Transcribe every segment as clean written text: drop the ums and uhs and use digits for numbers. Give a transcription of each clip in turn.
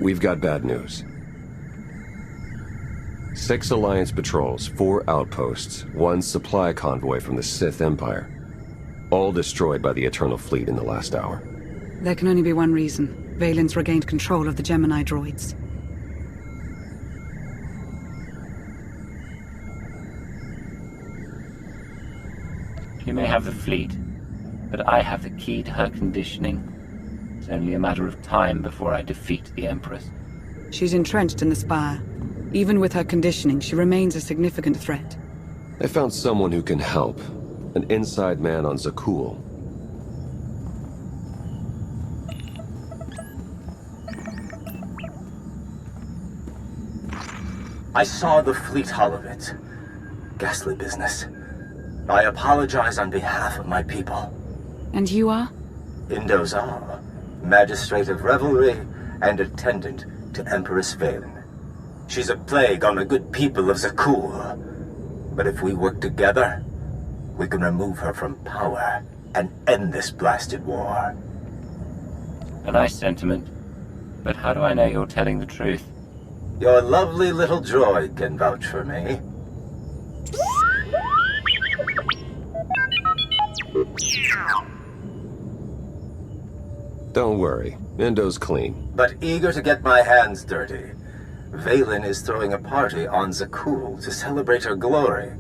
We've got bad news. 6 Alliance patrols, 4 outposts, 1 supply convoy from the Sith Empire. All destroyed by the Eternal Fleet in the last hour. There can only be one reason. Valen's regained control of the Gemini droids. You may have the fleet, but I have the key to her conditioning. It's only a matter of time before I defeat the Empress. She's entrenched in the Spire. Even with her conditioning, she remains a significant threat. I found someone who can help. An inside man on Zakul. I saw the fleet hull of it. Ghastly business. I apologize on behalf of my people. And you are? Indozal, Magistrate of Revelry and attendant to Empress Valen. She's a plague on the good people of Zakul. But if we work together, we can remove her from power and end this blasted war. A nice sentiment. But how do I know you're telling the truth? Your lovely little droid can vouch for me. Don't worry, Indo's clean. But eager to get my hands dirty. Valen is throwing a party on Zakul to celebrate her glory.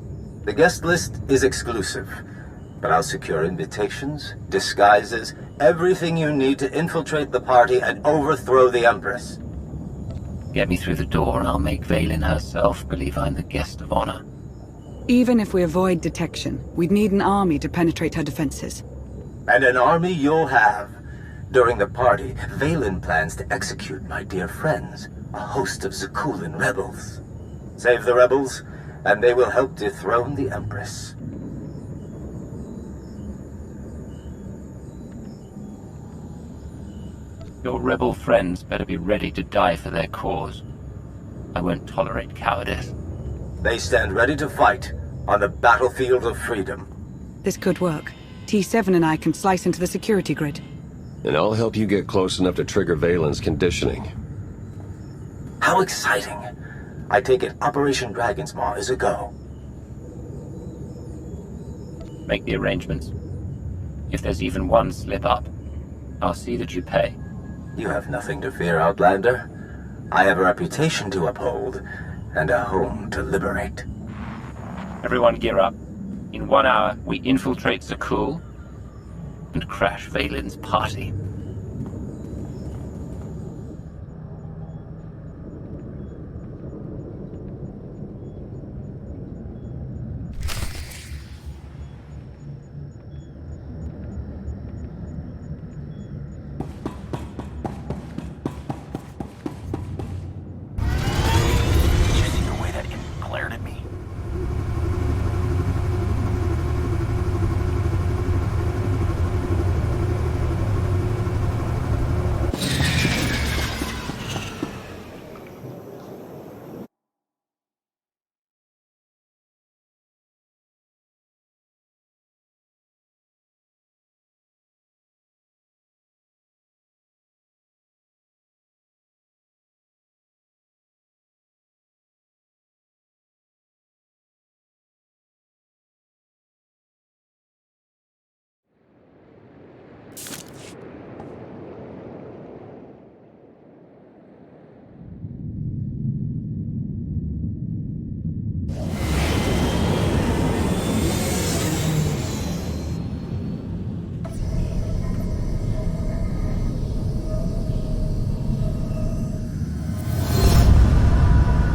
The guest list is exclusive, but I'll secure invitations, disguises, everything you need to infiltrate the party and overthrow the Empress. Get me through the door and I'll make Valen herself believe I'm the guest of honor. Even if we avoid detection, we'd need an army to penetrate her defenses. And an army you'll have. During the party, Valen plans to execute my dear friends, a host of Zakulan rebels. Save the rebels, and they will help dethrone the Empress. Your rebel friends better be ready to die for their cause. I won't tolerate cowardice. They stand ready to fight on the battlefield of freedom. This could work. T7 and I can slice into the security grid. And I'll help you get close enough to trigger Valen's conditioning. How exciting! I take it Operation Dragon's Maw is a go. Make the arrangements. If there's even one slip-up, I'll see that you pay. You have nothing to fear, Outlander. I have a reputation to uphold, and a home to liberate. Everyone gear up. In 1 hour, we infiltrate Zakul and crash Valen's party.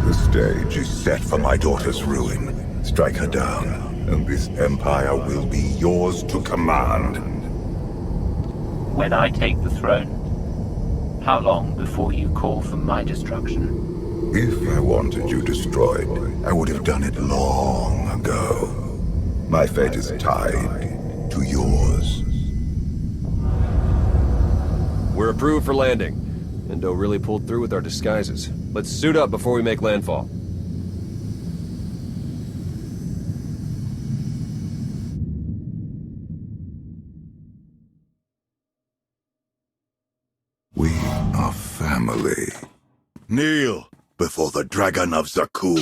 The stage is set for my daughter's ruin. Strike her down, and this empire will be yours to command. When I take the throne, how long before you call for my destruction? If I wanted you destroyed, I would have done it long ago. My fate is tied to yours. We're approved for landing. Indo really pulled through with our disguises. Let's suit up before we make landfall. We are family. Kneel before the Dragon of Zakul.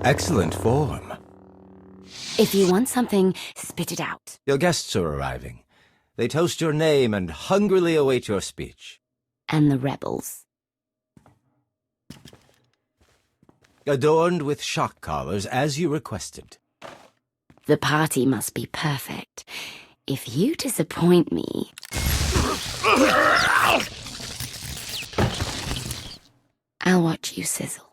Excellent form. If you want something, spit it out. Your guests are arriving. They toast your name and hungrily await your speech. And the rebels. Adorned with shock collars, as you requested. The party must be perfect. If you disappoint me... I'll watch you sizzle.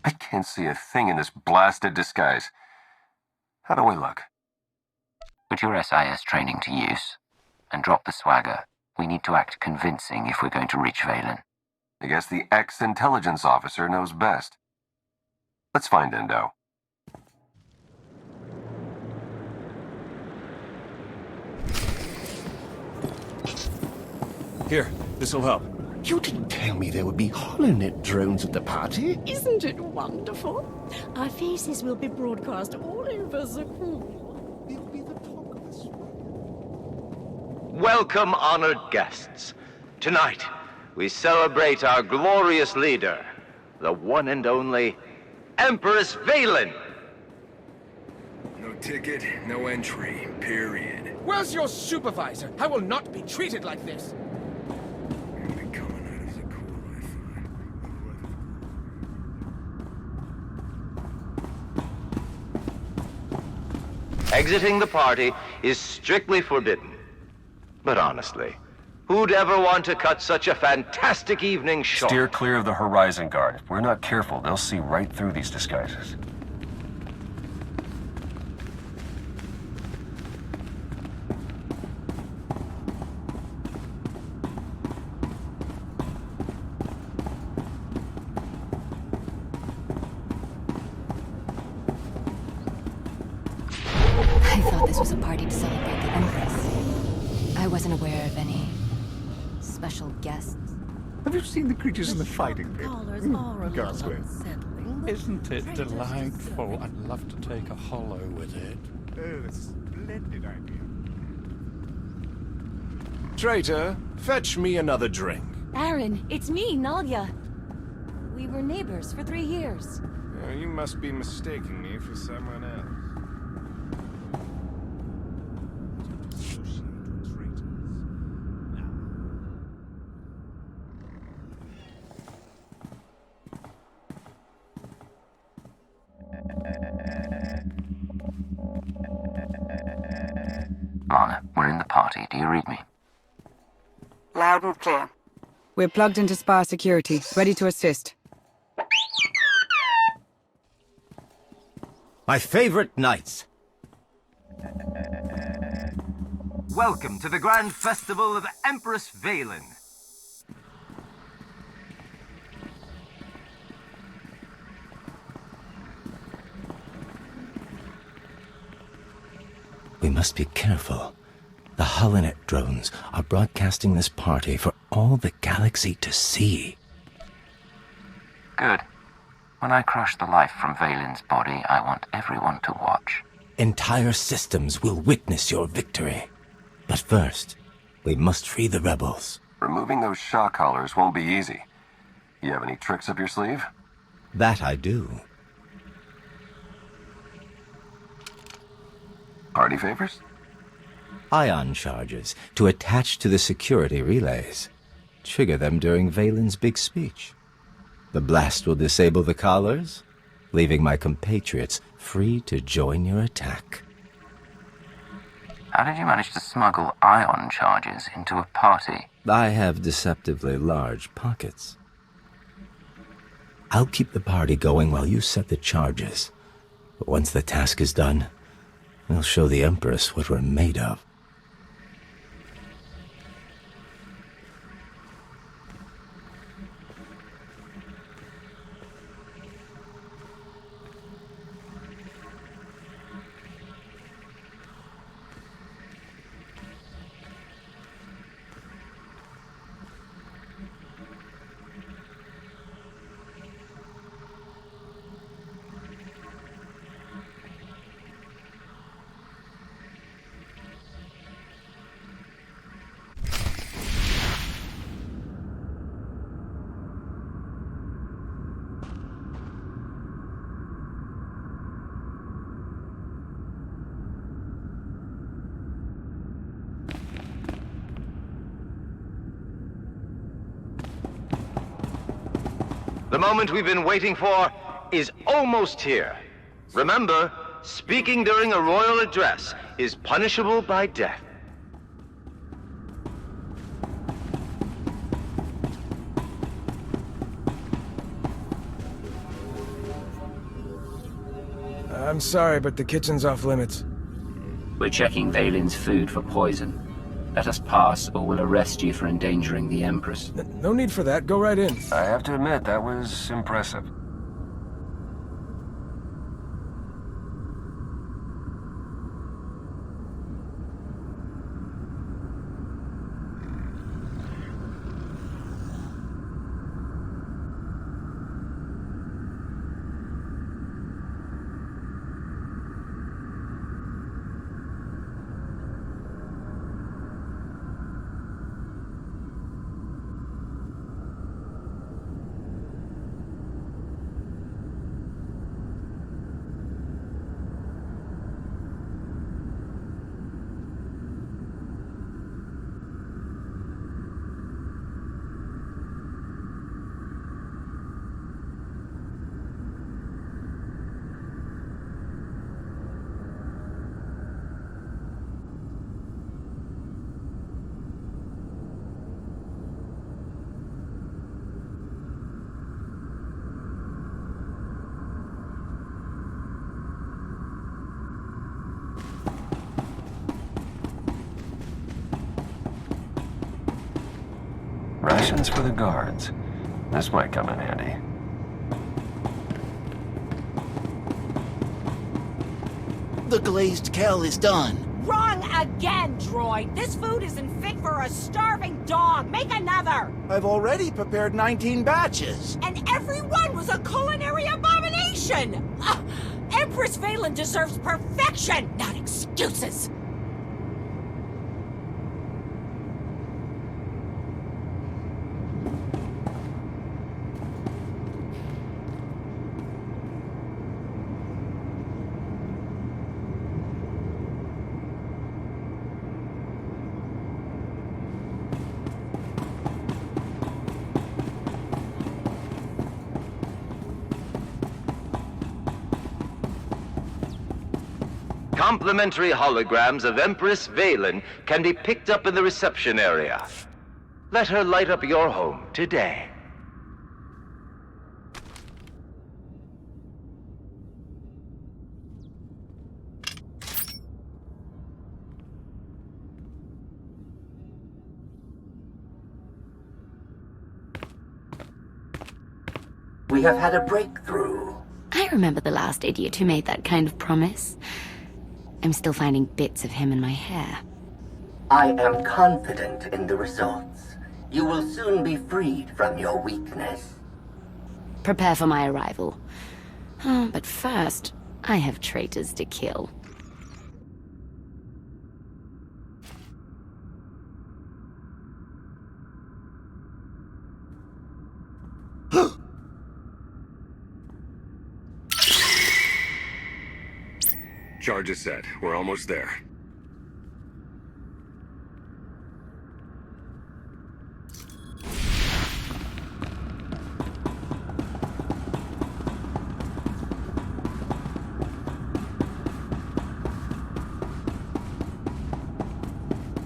I can't see a thing in this blasted disguise. How do I look? Put your SIS training to use, and drop the swagger. We need to act convincing if we're going to reach Valen. I guess the ex-intelligence officer knows best. Let's find Endo. Here, this'll help. You didn't tell me there would be HoloNet drones at the party. Isn't it wonderful? Our faces will be broadcast all over the pool. We'll be the talk of the swamp. Welcome, honored guests. Tonight, we celebrate our glorious leader, the one and only Empress Valen. No ticket, no entry, period. Where's your supervisor? I will not be treated like this. Exiting the party is strictly forbidden. But honestly, who'd ever want to cut such a fantastic evening short? Steer clear of the Horizon Guard. If we're not careful, they'll see right through these disguises. I thought this was a party to celebrate the Empress. I wasn't aware of any special guests. Have you seen the creatures in the fighting pit? Callers are a little Gasway. unsettling. Isn't it delightful? I'd love to take a holo with it. Oh, splendid idea. Traitor, fetch me another drink. Aaron, it's me, Nalia. We were neighbors for 3 years. You must be mistaking me for someone else. Lana, we're in the party. Do you read me? Loud and clear. We're plugged into spa security, ready to assist. My favorite knights. Welcome to the Grand Festival of Empress Valen. We must be careful. The HoloNet drones are broadcasting this party for all the galaxy to see. Good. When I crush the life from Valen's body, I want everyone to watch. Entire systems will witness your victory. But first, we must free the rebels. Removing those shock collars won't be easy. You have any tricks up your sleeve? That I do. Party favors? Ion charges to attach to the security relays. Trigger them during Valen's big speech. The blast will disable the collars, leaving my compatriots free to join your attack. How did you manage to smuggle ion charges into a party? I have deceptively large pockets. I'll keep the party going while you set the charges. But once the task is done, we'll show the Empress what we're made of. The moment we've been waiting for is almost here. Remember, speaking during a royal address is punishable by death. I'm sorry, but the kitchen's off limits. We're checking Valen's food for poison. Let us pass, or we'll arrest you for endangering the Empress. No need for that. Go right in. I have to admit, that was impressive. Rations for the guards. This might come in handy. The glazed kale is done. Wrong again, droid! This food isn't fit for a starving dog! Make another! I've already prepared 19 batches. And every one was a culinary abomination! Empress Valen deserves perfection, not excuses! Complimentary holograms of Empress Valen can be picked up in the reception area. Let her light up your home today. We have had a breakthrough. I remember the last idiot who made that kind of promise. I'm still finding bits of him in my hair. I am confident in the results. You will soon be freed from your weakness. Prepare for my arrival. But first, I have traitors to kill. Charge is set. We're almost there.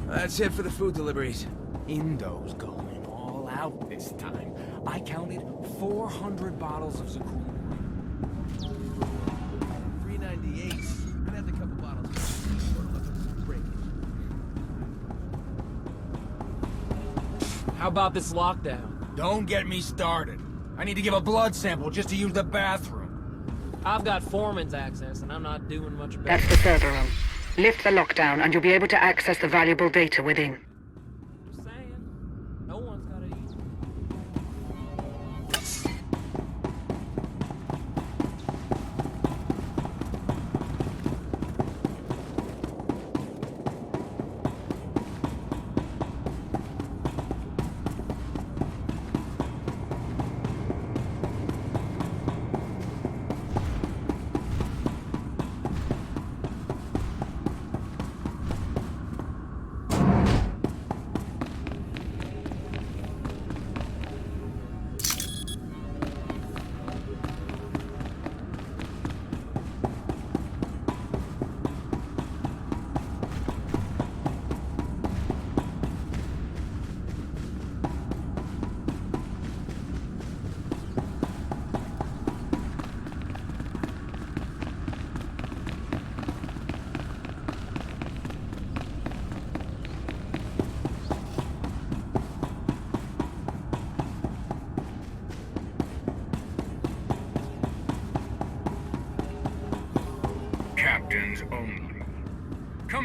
That's it for the food deliveries. Indo's going all out this time. I counted 400 bottles of Zakul. 398. I'd have a couple bottles. How about this lockdown? Don't get me started. I need to give a blood sample just to use the bathroom. I've got foreman's access, and I'm not doing much better. That's the server room. Lift the lockdown, and you'll be able to access the valuable data within. Just saying. No one's got it easy.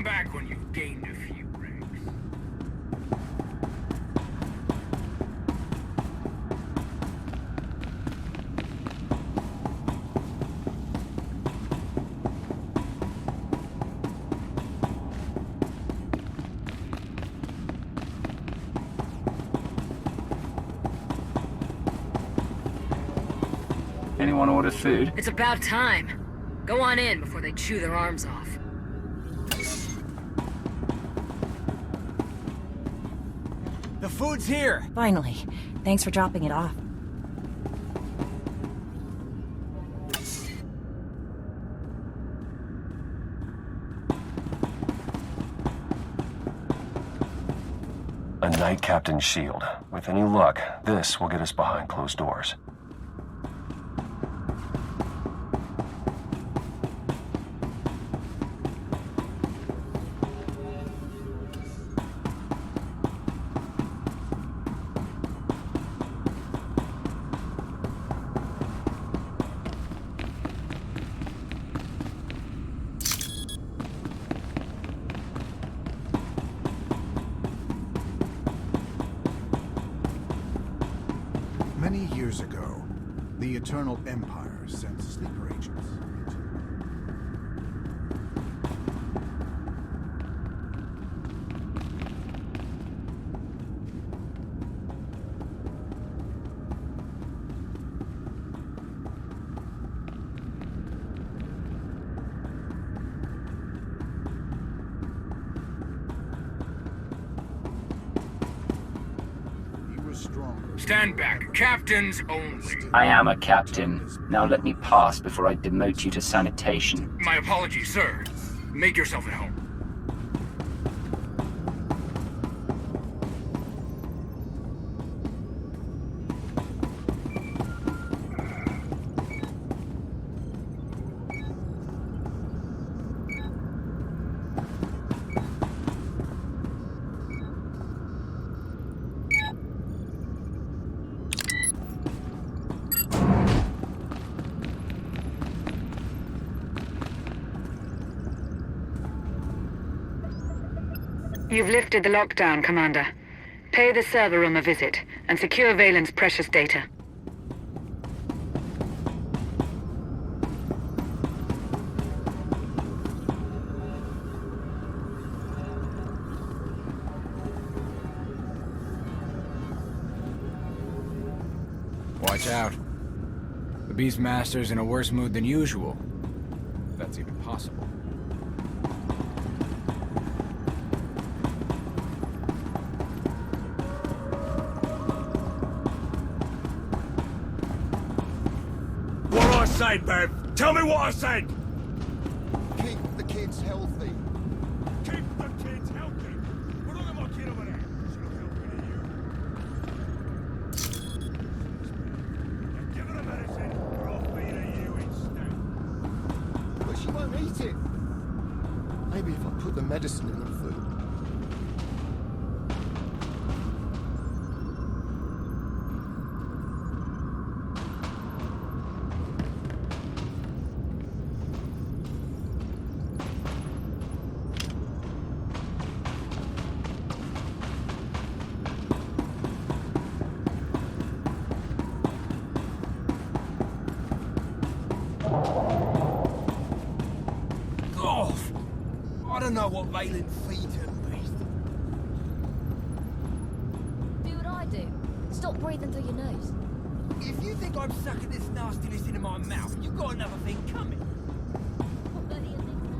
Come back when you've gained a few ranks. Anyone order food? It's about time. Go on in before they chew their arms off. The food's here! Finally. Thanks for dropping it off. A Knight Captain's shield. With any luck, this will get us behind closed doors. Many years ago, the Eternal Empire sent sleeper agents. He was stronger. Stand back. Captains only. I am a captain. Now let me pass before I demote you to sanitation. My apologies, sir. Make yourself at home. You've lifted the lockdown, Commander. Pay the server room a visit and secure Valen's precious data. Watch out. The Beastmaster's in a worse mood than usual. If that's even possible. What I said, Bev? Tell me what I said! Keep the kids healthy. Keep the kids healthy! But look at my kid over there. She look healthier than you. Give her the medicine, or I'll feed her you instead. But she won't eat it. Maybe if I put the medicine in the food. Off! I don't know what Valen feeds her beast. Do what I do. Stop breathing through your nose. If you think I'm sucking this nastiness into my mouth, you've got another thing coming. What better you think then?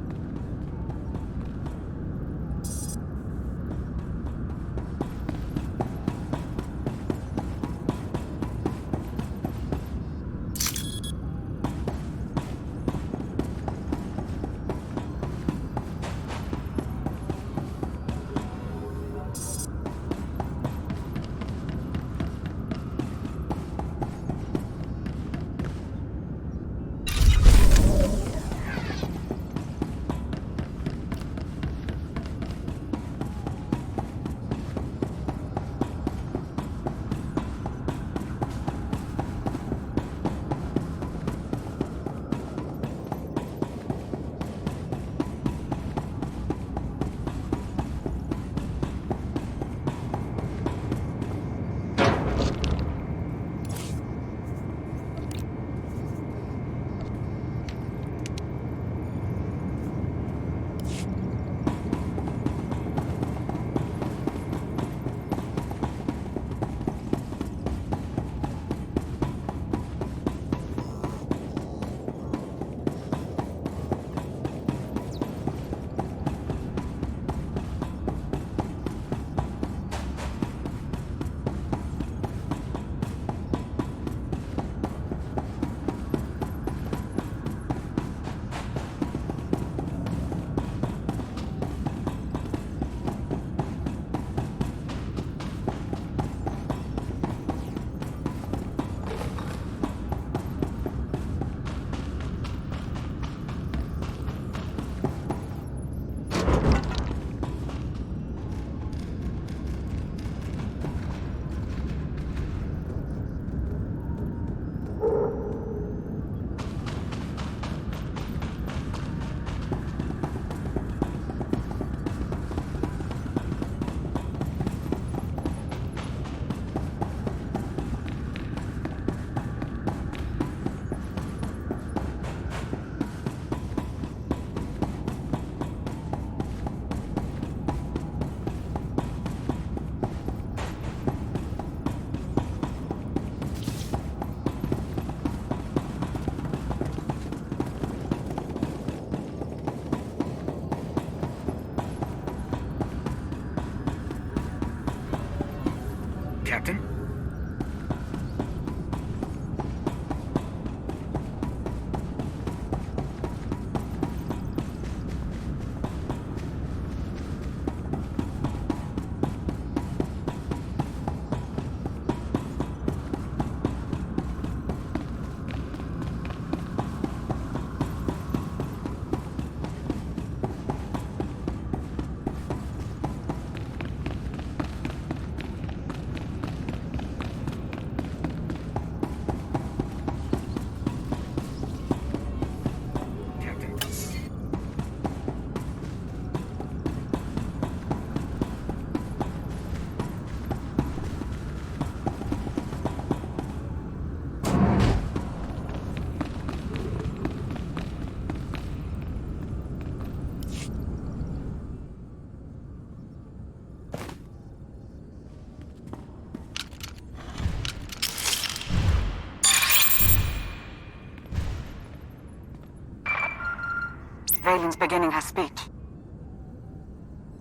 Valen's beginning her speech.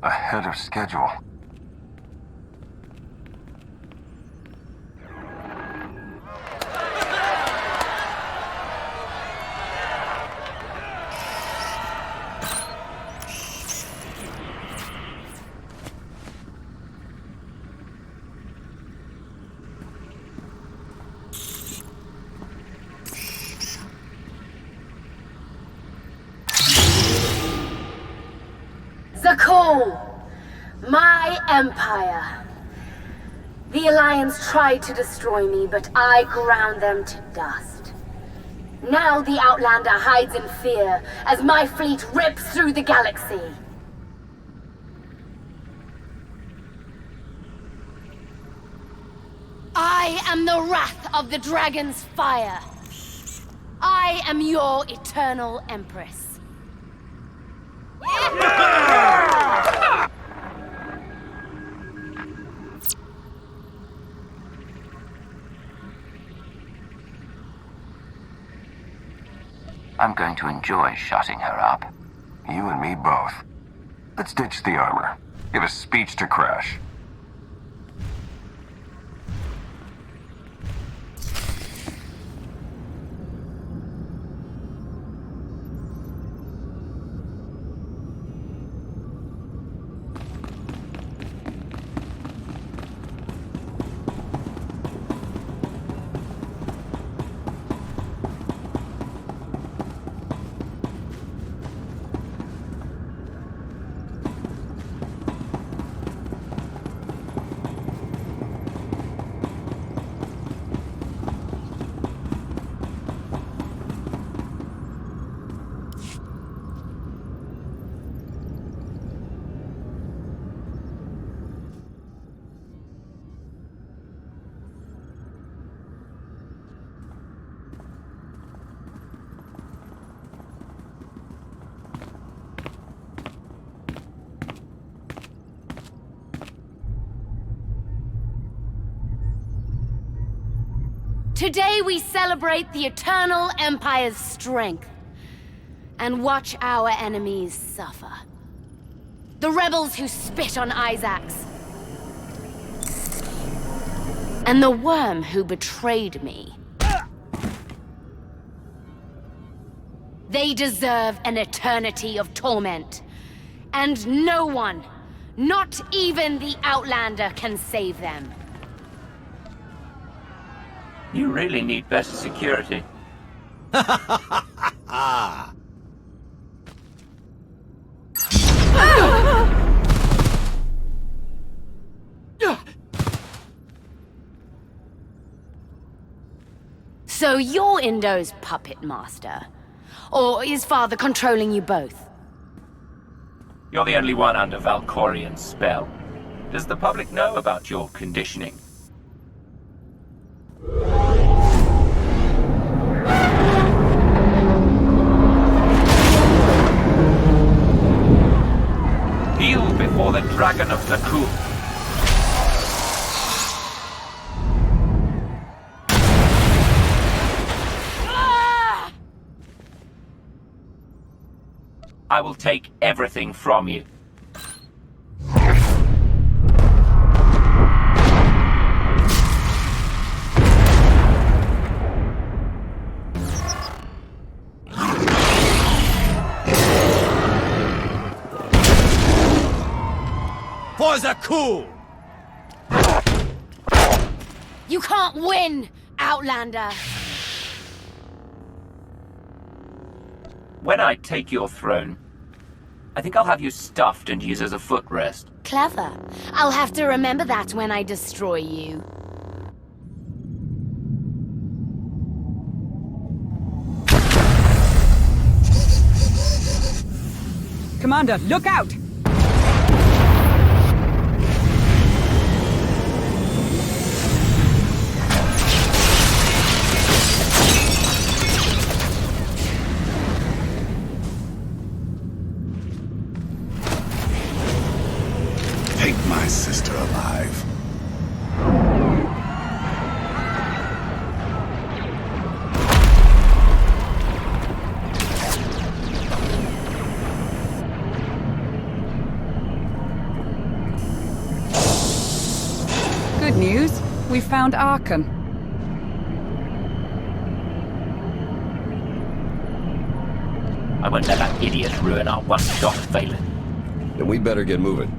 Ahead of schedule. Zakul! My empire. The Alliance tried to destroy me, but I ground them to dust. Now the Outlander hides in fear as my fleet rips through the galaxy. I am the wrath of the Dragon's fire. I am your eternal empress. I'm going to enjoy shutting her up. You and me both. Let's ditch the armor. Give a speech to Crash. Today we celebrate the Eternal Empire's strength and watch our enemies suffer. The rebels who spit on Isaacs. And the worm who betrayed me. They deserve an eternity of torment. And no one, not even the Outlander, can save them. You really need better security. So you're Indo's puppet master? Or is Father controlling you both? You're the only one under Valkorian's spell. Does the public know about your conditioning? Heal before the Dragon of the Coup. I will take everything from you. For the coup! You can't win, Outlander! When I take your throne, I think I'll have you stuffed and use as a footrest. Clever. I'll have to remember that when I destroy you. Commander, look out! Take my sister alive. around Aachen? I won't let that idiot ruin our one shot at Valen. Then we better get moving.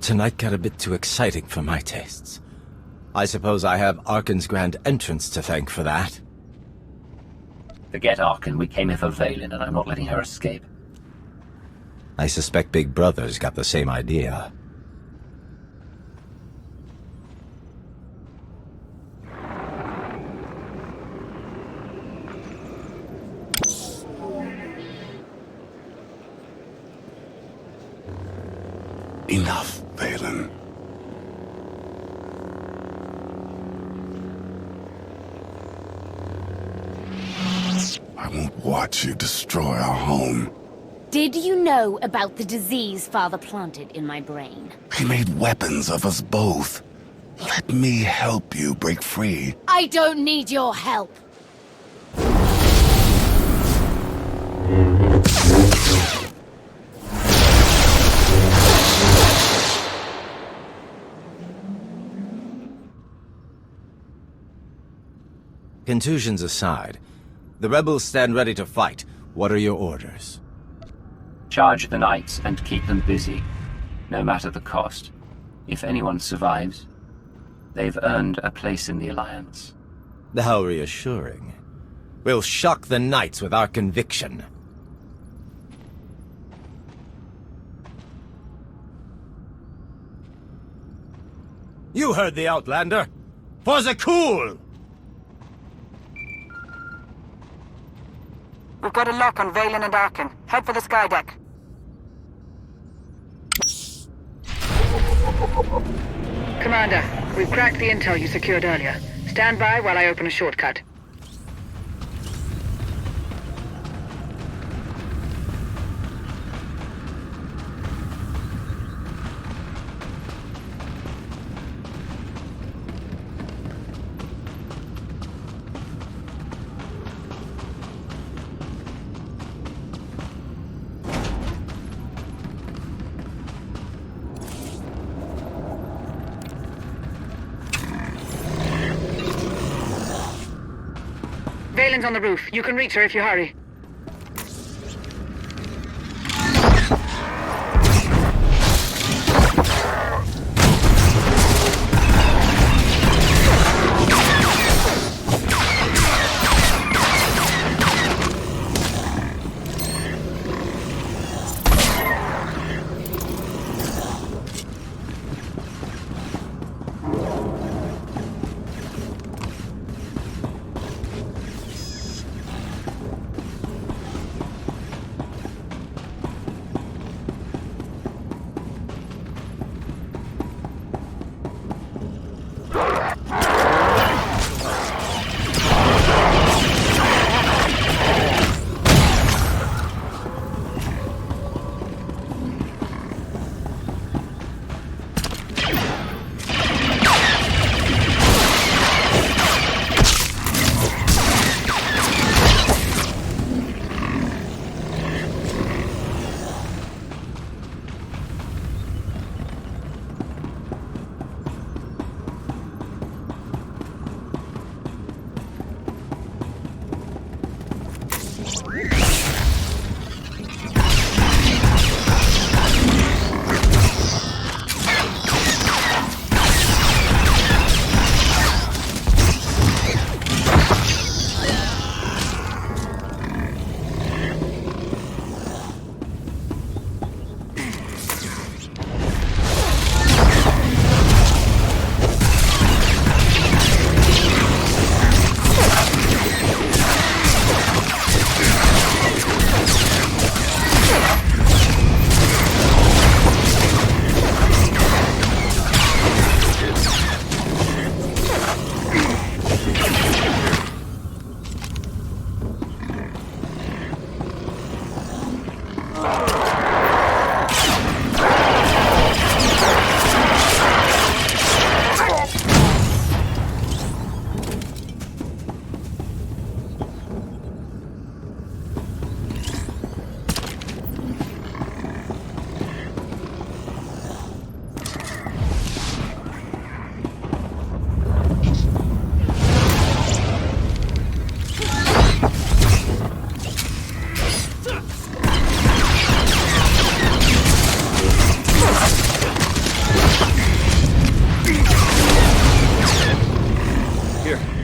Tonight got a bit too exciting for my tastes. I suppose I have Archen's grand entrance to thank for that. Forget Aachen, we came here for Valen, and I'm not letting her escape. I suspect Big Brother's got the same idea. Enough, Valen. I won't watch you destroy our home. Did you know about the disease Father planted in my brain? He made weapons of us both. Let me help you break free. I don't need your help. Contusions aside, the rebels stand ready to fight. What are your orders? Charge the knights and keep them busy, no matter the cost. If anyone survives, they've earned a place in the Alliance. How reassuring. We'll shock the knights with our conviction. You heard the Outlander! For the cool! We've got a lock on Valen and Aachen. Head for the skydeck. Commander, we've cracked the intel you secured earlier. Stand by while I open a shortcut. Valen's on the roof. You can reach her if you hurry.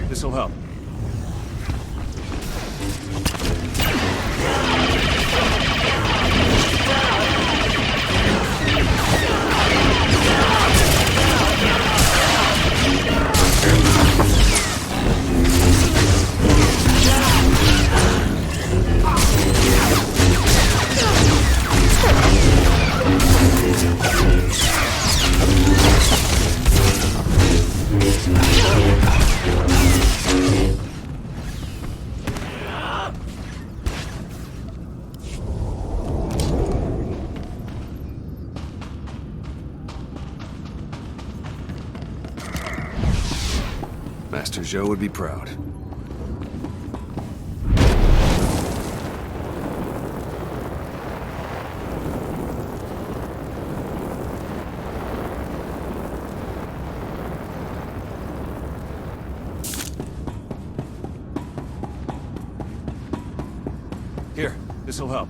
This'll help. Master Zhou would be proud. Here, this'll help.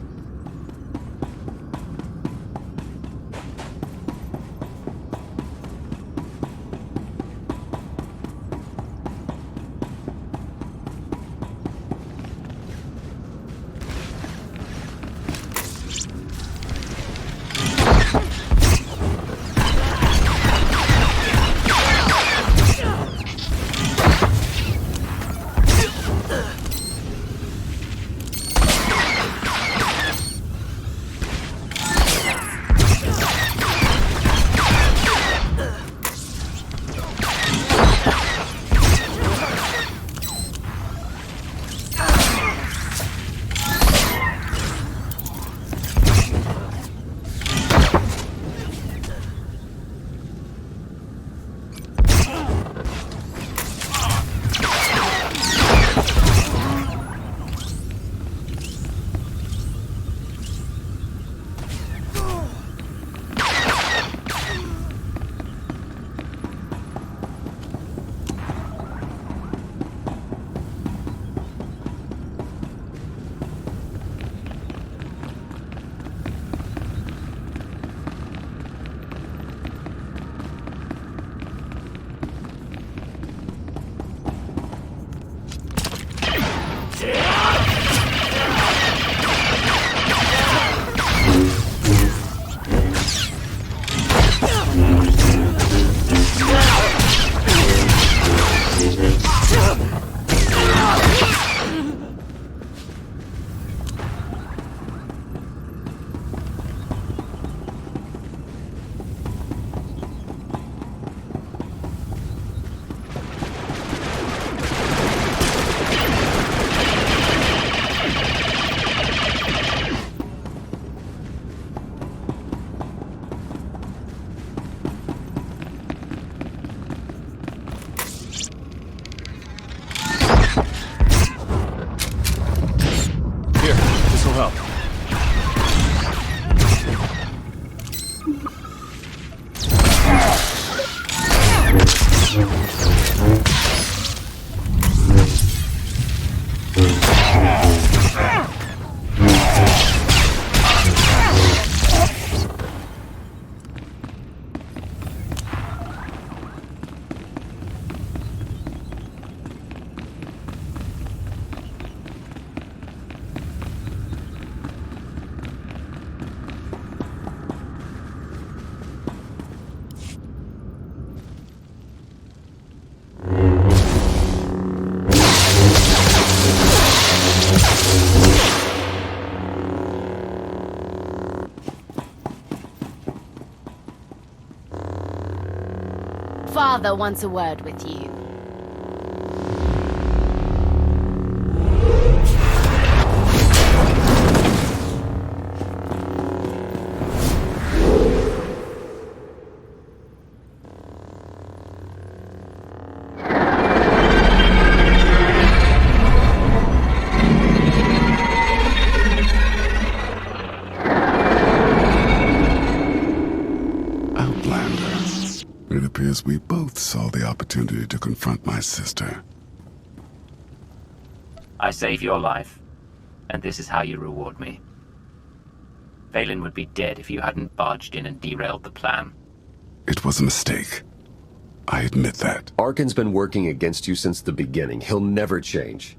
father wants a word with you. It appears we both saw the opportunity to confront my sister. I save your life, and this is how you reward me. Valen would be dead if you hadn't barged in and derailed the plan. It was a mistake. I admit that. Arkan's been working against you since the beginning. He'll never change.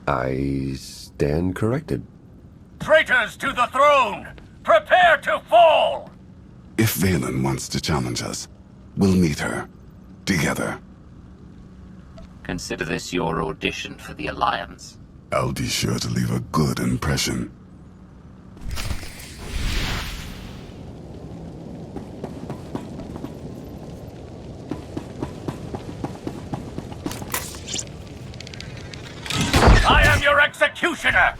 I stand corrected. Traitors to the throne! Prepare to fall! If Valen wants to challenge us, we'll meet her. Together. Consider this your audition for the Alliance. I'll be sure to leave a good impression. I am your executioner!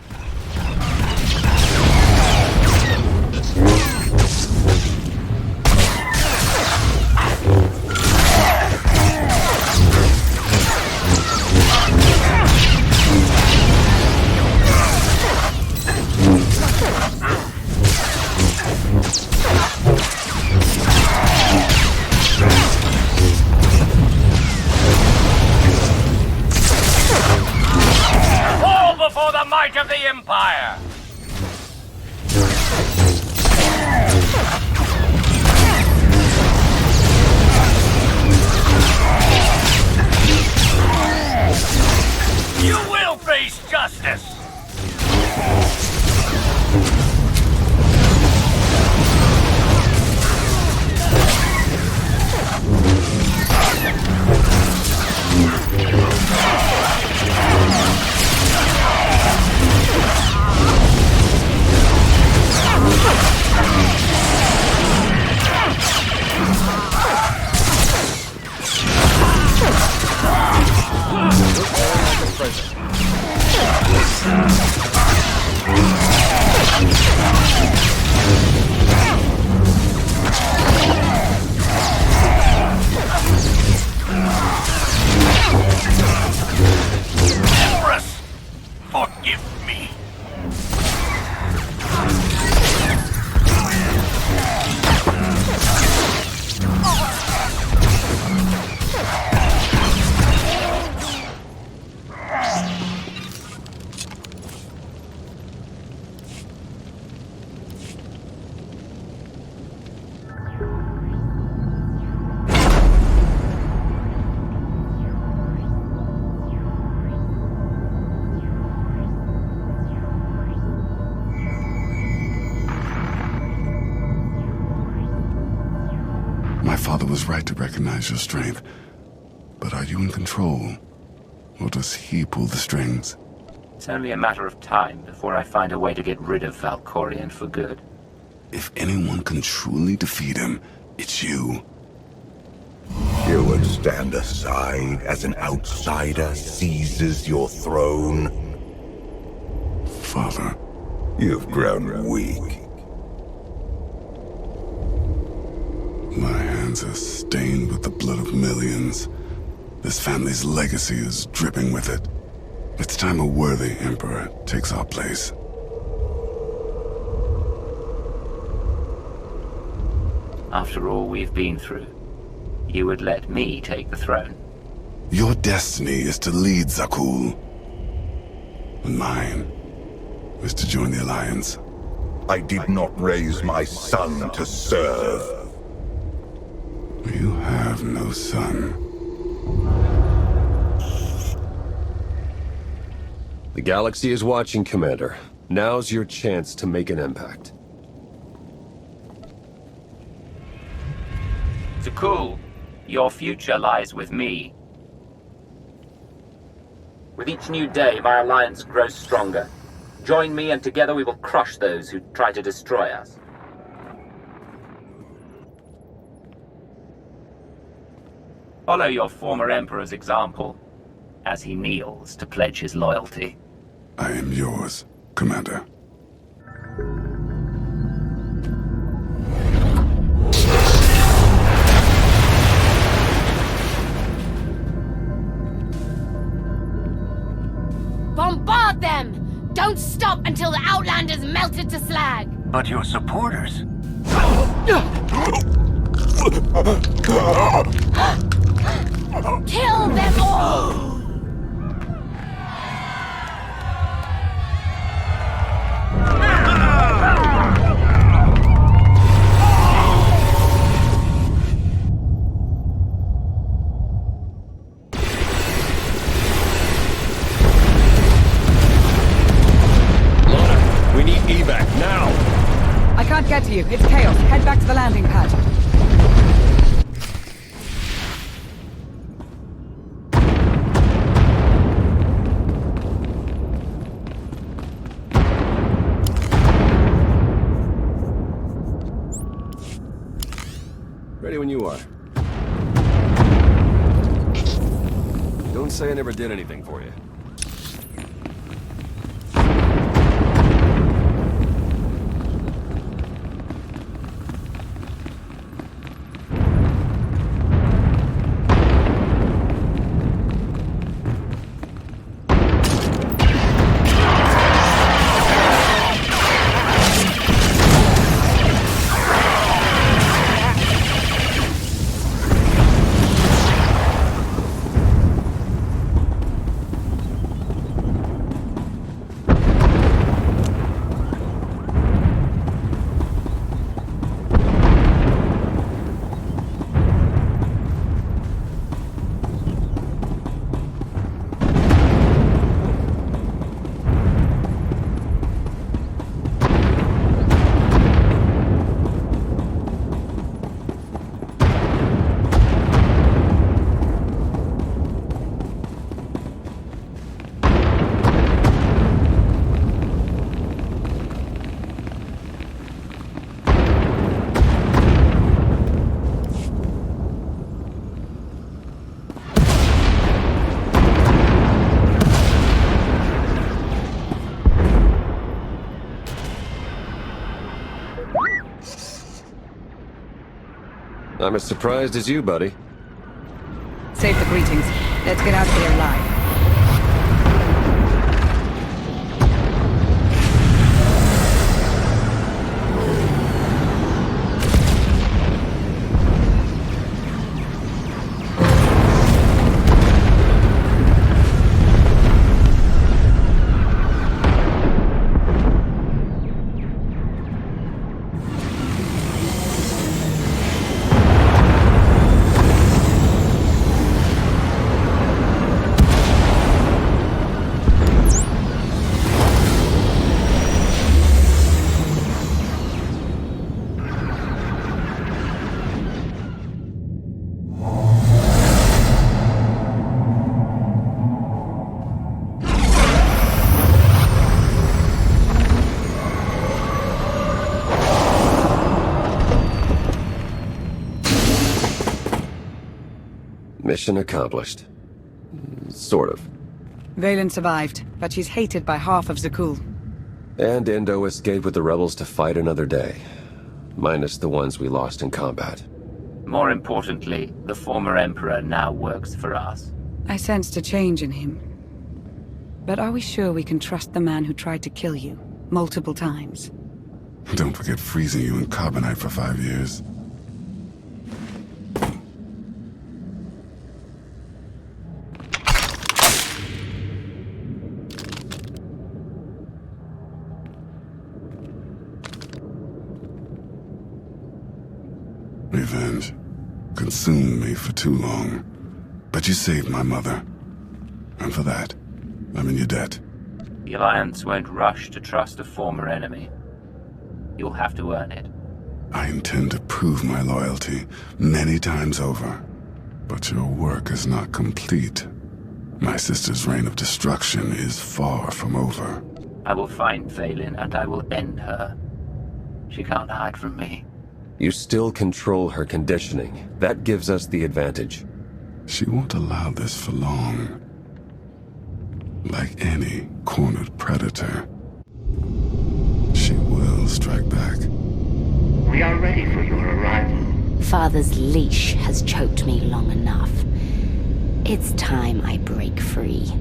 Fall before the might of the Empire! You will face justice! Empress, forgive me. My father was right to recognize your strength. But are you in control? Or does he pull the strings? It's only a matter of time before I find a way to get rid of Valkorion for good. If anyone can truly defeat him, it's you. You would stand aside as an outsider seizes your throne? Father. You've grown weak. My hands are stained with the blood of millions. This family's legacy is dripping with it. It's time a worthy emperor takes our place. After all we've been through, you would let me take the throne. Your destiny is to lead Zakul. And mine is to join the Alliance. I did not raise my son to serve. You have no son. The galaxy is watching, Commander. Now's your chance to make an impact. Zakul, Your future lies with me. With each new day, my alliance grows stronger. Join me and together we will crush those who try to destroy us. Follow your former Emperor's example, as he kneels to pledge his loyalty. I am yours, Commander. Bombard them! Don't stop until the Outlanders melted to slag! But your supporters... Kill them all! We need evac now! I can't get to you. It's chaos. Head back to the landing pad. Ready when you are. Don't say I never did anything for you. I'm as surprised as you, buddy. Save the greetings. Let's get out of here alive. Mission accomplished. Sort of. Valen survived, but she's hated by half of Zakul. And Indo escaped with the rebels to fight another day. Minus the ones we lost in combat. More importantly, the former Emperor now works for us. I sensed a change in him. But are we sure we can trust the man who tried to kill you multiple times? Don't forget freezing you in carbonite for 5 years. Revenge consumed me for too long. But you saved my mother. And for that, I'm in your debt. The Alliance won't rush to trust a former enemy. You'll have to earn it. I intend to prove my loyalty many times over. But your work is not complete. My sister's reign of destruction is far from over. I will find Vaylin and I will end her. She can't hide from me. You still control her conditioning. That gives us the advantage. She won't allow this for long. Like any cornered predator, she will strike back. We are ready for your arrival. Father's leash has choked me long enough. It's time I break free.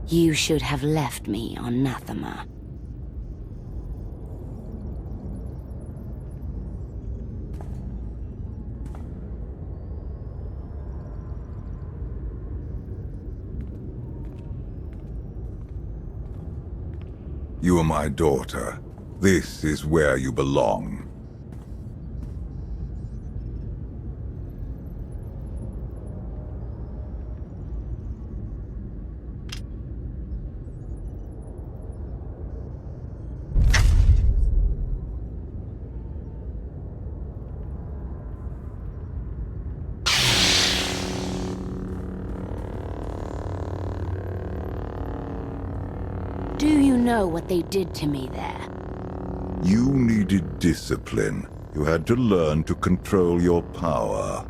You should have left me on Nathema. You are my daughter. This is where you belong. Do you know what they did to me there? You needed discipline. You had to learn to control your power.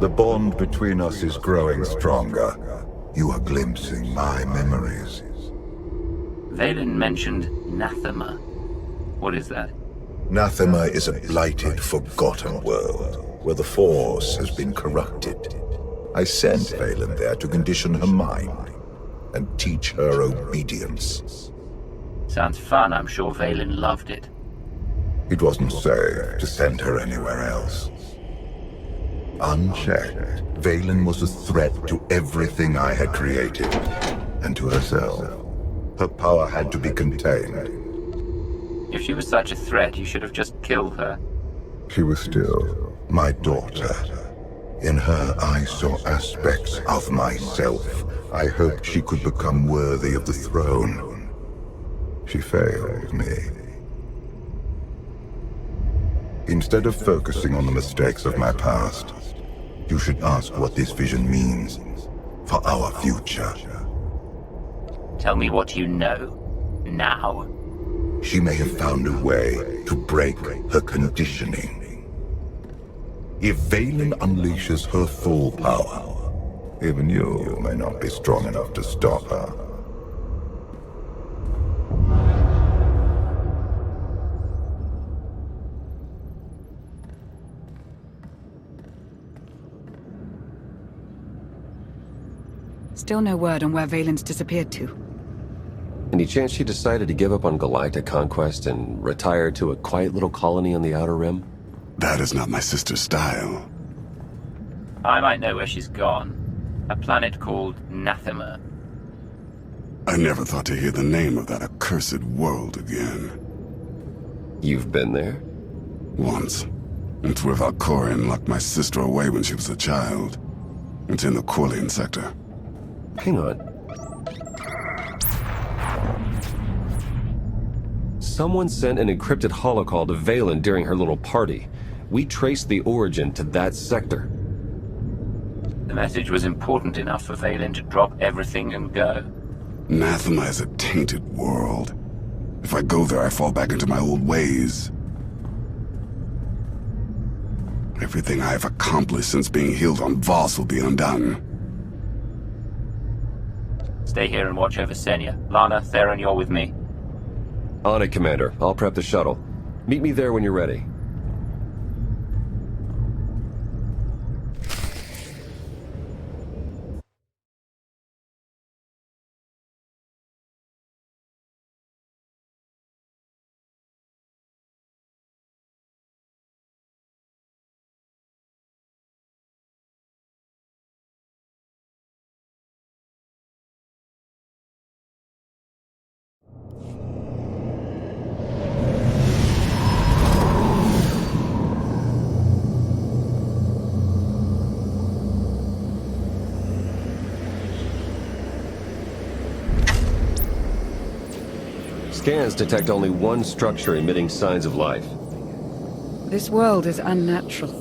The bond between us is growing stronger. You are glimpsing my memories. Vaylin mentioned Nathema. What is that? Nathema is a blighted, forgotten world, where the Force has been corrupted. I sent Vaylin there to condition her mind, and teach her obedience. Sounds fun. I'm sure Vaylin loved it. It wasn't safe to send her anywhere else. Unchecked, Vaylin was a threat to everything I had created, and to herself. Her power had to be contained. If she was such a threat, you should have just killed her. She was still my daughter. In her, I saw aspects of myself. I hoped she could become worthy of the throne. She failed me. Instead of focusing on the mistakes of my past, you should ask what this vision means for our future. Tell me what you know. Now. She may have found a way to break her conditioning. If Vaylin unleashes her full power, even you may not be strong enough to stop her. Still no word on where Vaylin's disappeared to. Any chance she decided to give up on galactic conquest and retire to a quiet little colony on the Outer Rim? That is not my sister's style. I might know where she's gone. A planet called Nathema. I never thought to hear the name of that accursed world again. You've been there? Once. It's where Valkorion locked my sister away when she was a child. It's in the Quillian sector. Hang on. Someone sent an encrypted holocall to Vaylin during her little party. We traced the origin to that sector. The message was important enough for Vaylin to drop everything and go. Anathema is a tainted world. If I go there, I fall back into my old ways. Everything I have accomplished since being healed on Voss will be undone. Stay here and watch over Senya. Lana, Theron, you're with me. On it, Commander. I'll prep the shuttle. Meet me there when you're ready. Scans detect only one structure emitting signs of life. This world is unnatural.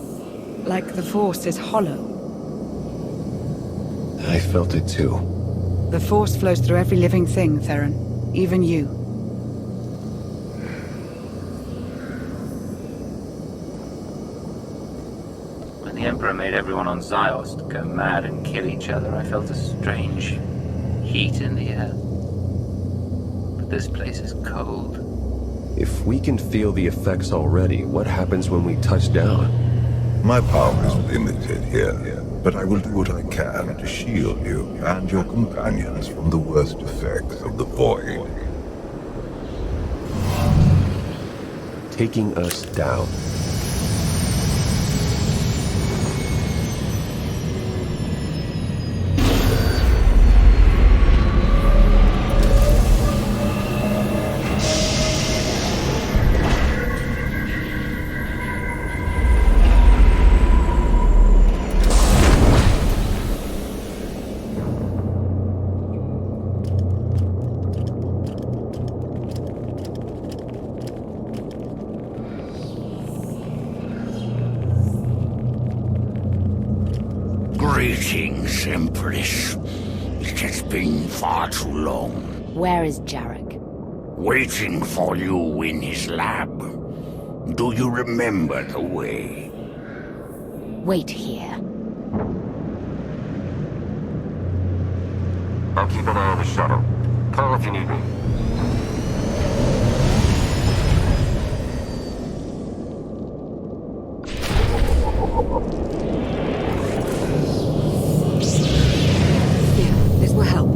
Like the Force is hollow. I felt it too. The Force flows through every living thing, Theron. Even you. When the Emperor made everyone on Ziost go mad and kill each other, I felt a strange heat in the air. But this place is cold. If we can feel the effects already, what happens when we touch down? My power is limited here, but I will do what I can to shield you and your companions from the worst effects of the Void. Taking us down. Greetings, Empress. It has been far too long. Where is Jarek? Waiting for you in his lab. Do you remember the way? Wait here. I'll keep an eye on the shuttle. Call if you need me. This will help.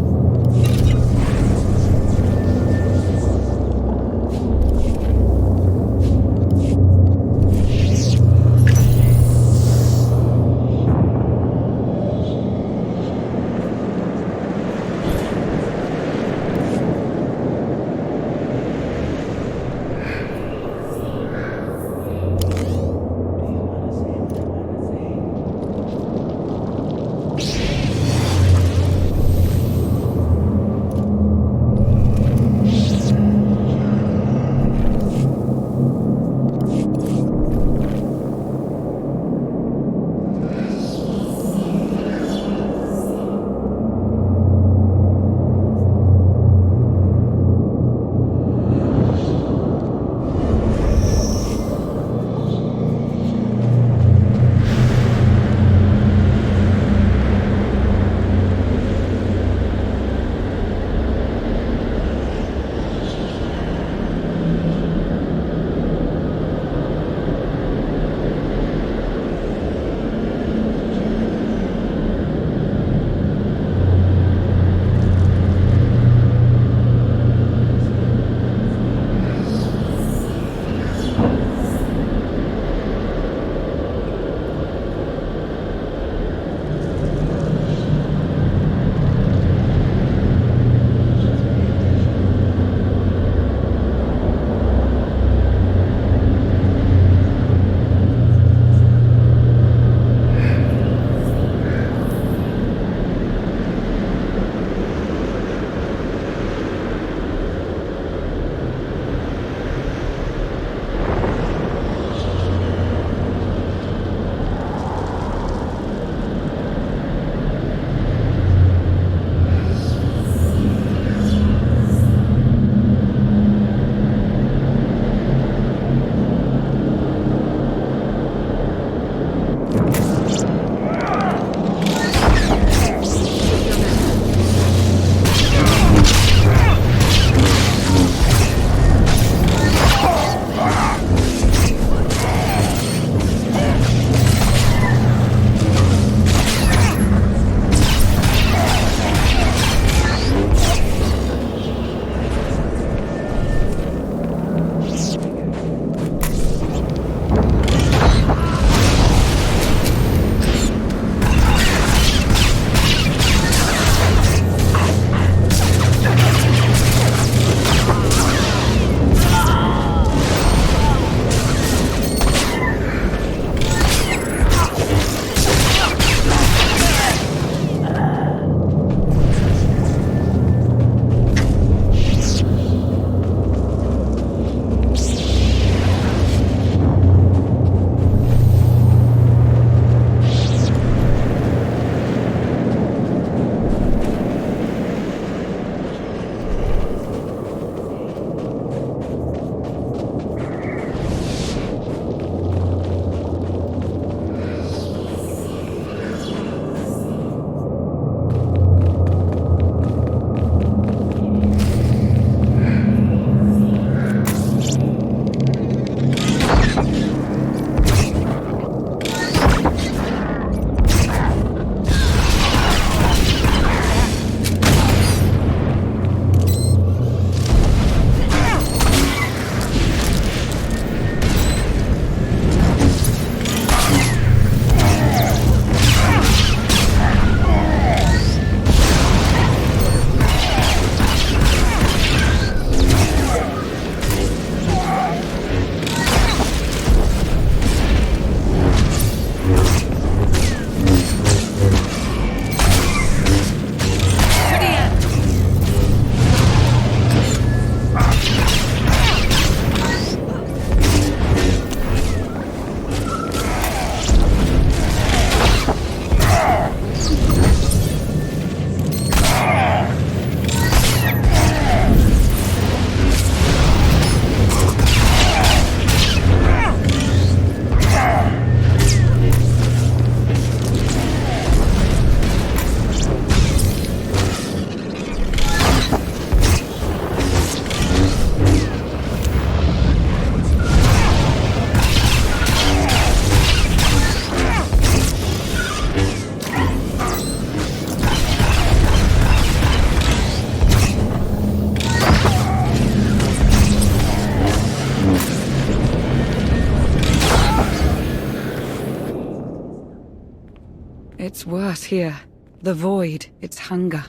It's worse here. The void, its hunger.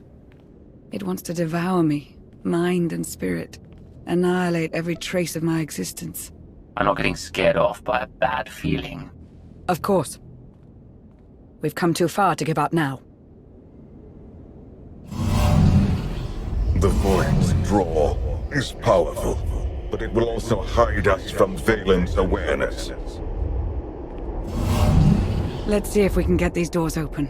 It wants to devour me, mind and spirit. Annihilate every trace of my existence. I'm not getting scared off by a bad feeling. Of course. We've come too far to give up now. The void's draw is powerful, but it will also hide us from Valen's awareness. Let's see if we can get these doors open.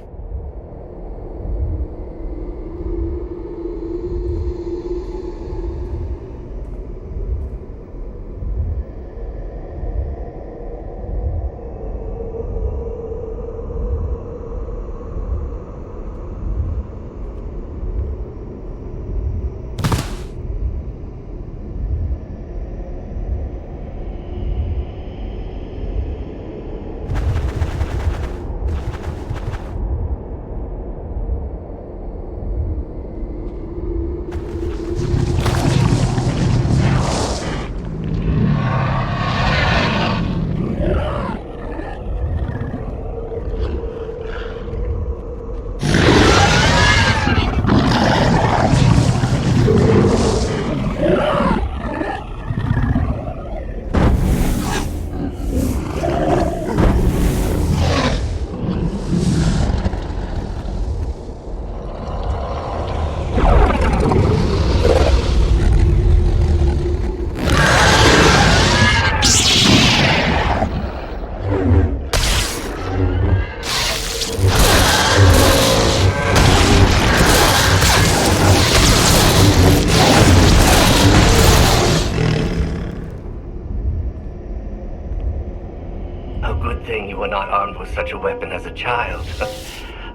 Such a weapon as a child.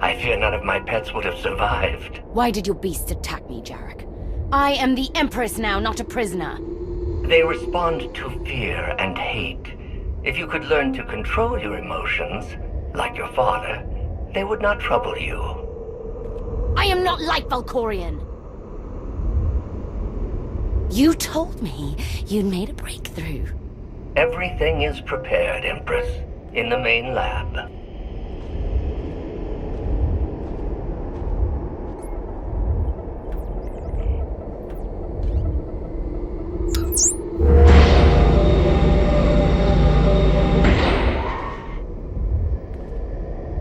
I fear none of my pets would have survived. Why did your beasts attack me, Jarek? I am the Empress now, not a prisoner. They respond to fear and hate. If you could learn to control your emotions, like your father, they would not trouble you. I am not like Valkorion. You told me you'd made a breakthrough. Everything is prepared, Empress. In the main lab.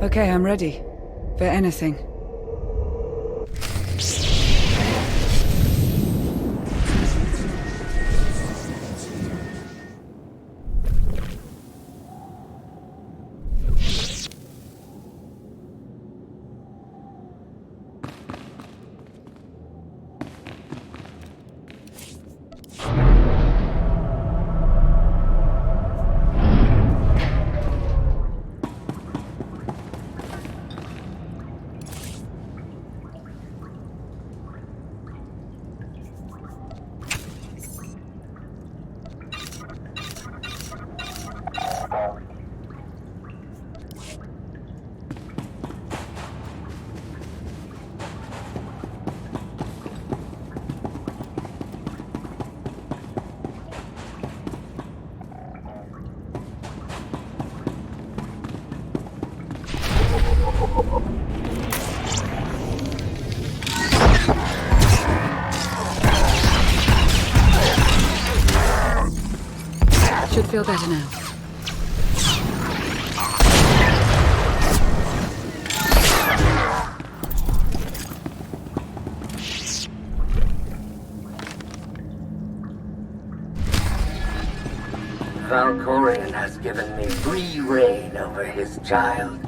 Okay, I'm ready. For anything. Should feel better now. Valkorion has given me free reign over his child.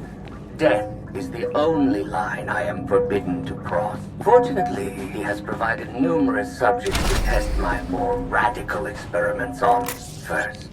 Death is the only line I am forbidden to cross. Fortunately, he has provided numerous subjects to test my more radical experiments on first.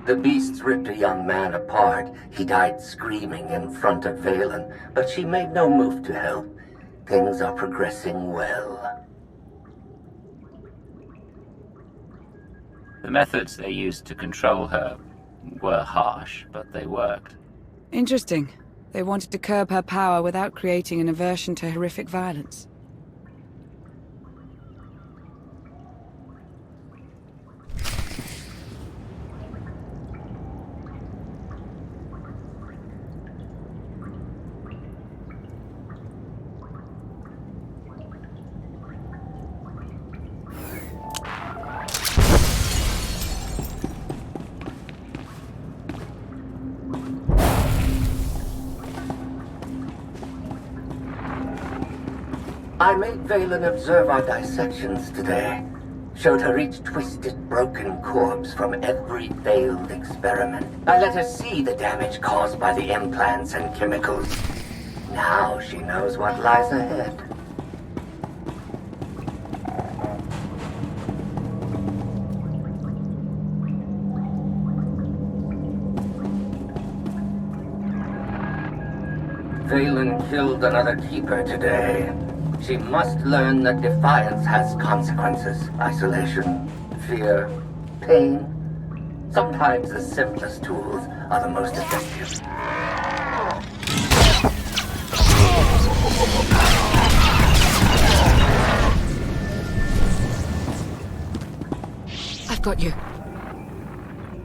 The beasts ripped a young man apart. He died screaming in front of Valen, but she made no move to help. Things are progressing well. The methods they used to control her were harsh, but they worked. Interesting. They wanted to curb her power without creating an aversion to horrific violence. I made Valen observe our dissections today. Showed her each twisted, broken corpse from every failed experiment. I let her see the damage caused by the implants and chemicals. Now she knows what lies ahead. Valen killed another keeper today. She must learn that defiance has consequences. Isolation, fear, pain. Sometimes the simplest tools are the most effective. I've got you.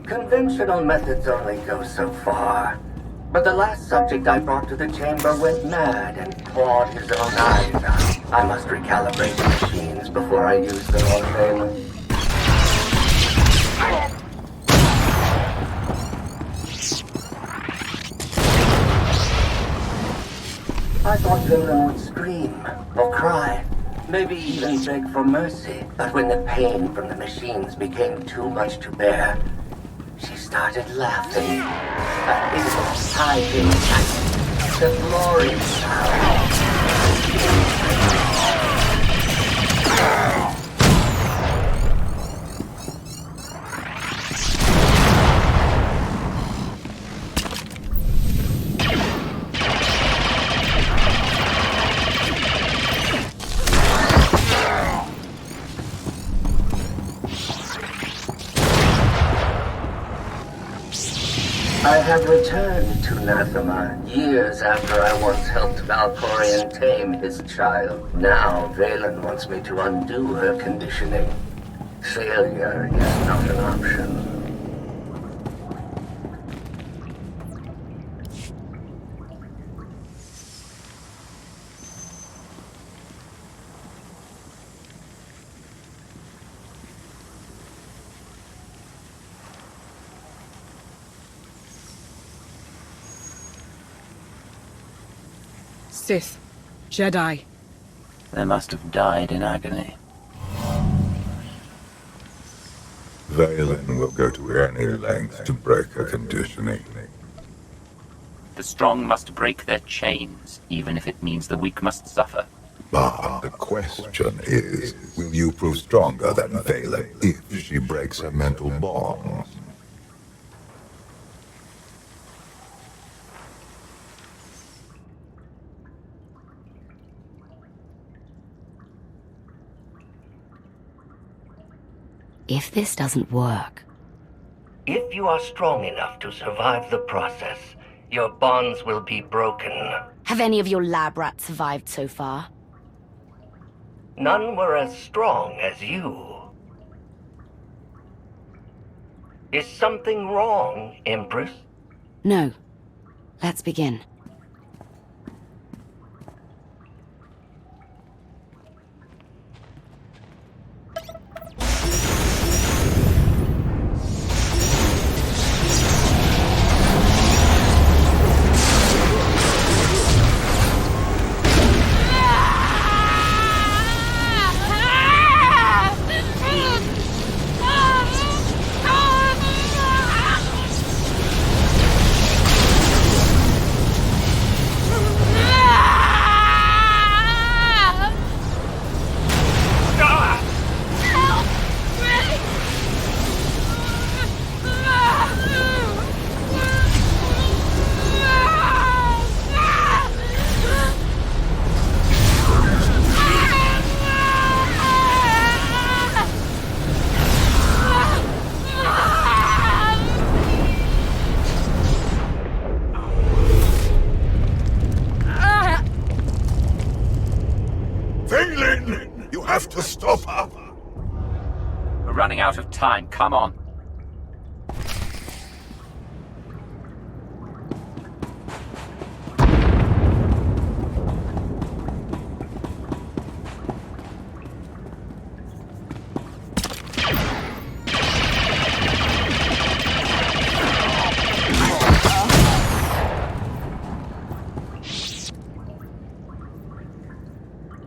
Conventional methods only go so far. But the last subject I brought to the chamber went mad and clawed his own eyes out. I must recalibrate the machines before I use them on Valen. I thought Valen would scream or cry, maybe even beg for mercy. But when the pain from the machines became too much to bear, she started laughing. That is hiding the glory sound. I have returned to Nathema years after I once helped Valkorion tame his child. Now Valen wants me to undo her conditioning. Failure is not an option. Sith. Jedi. They must have died in agony. Valen will go to any length to break her conditioning. The strong must break their chains, even if it means the weak must suffer. But the question is, will you prove stronger than Valen if she breaks her mental bonds? If this doesn't work... If you are strong enough to survive the process, your bonds will be broken. Have any of your lab rats survived so far? None were as strong as you. Is something wrong, Empress? No. Let's begin. have to stop her. We're running out of time. Come on.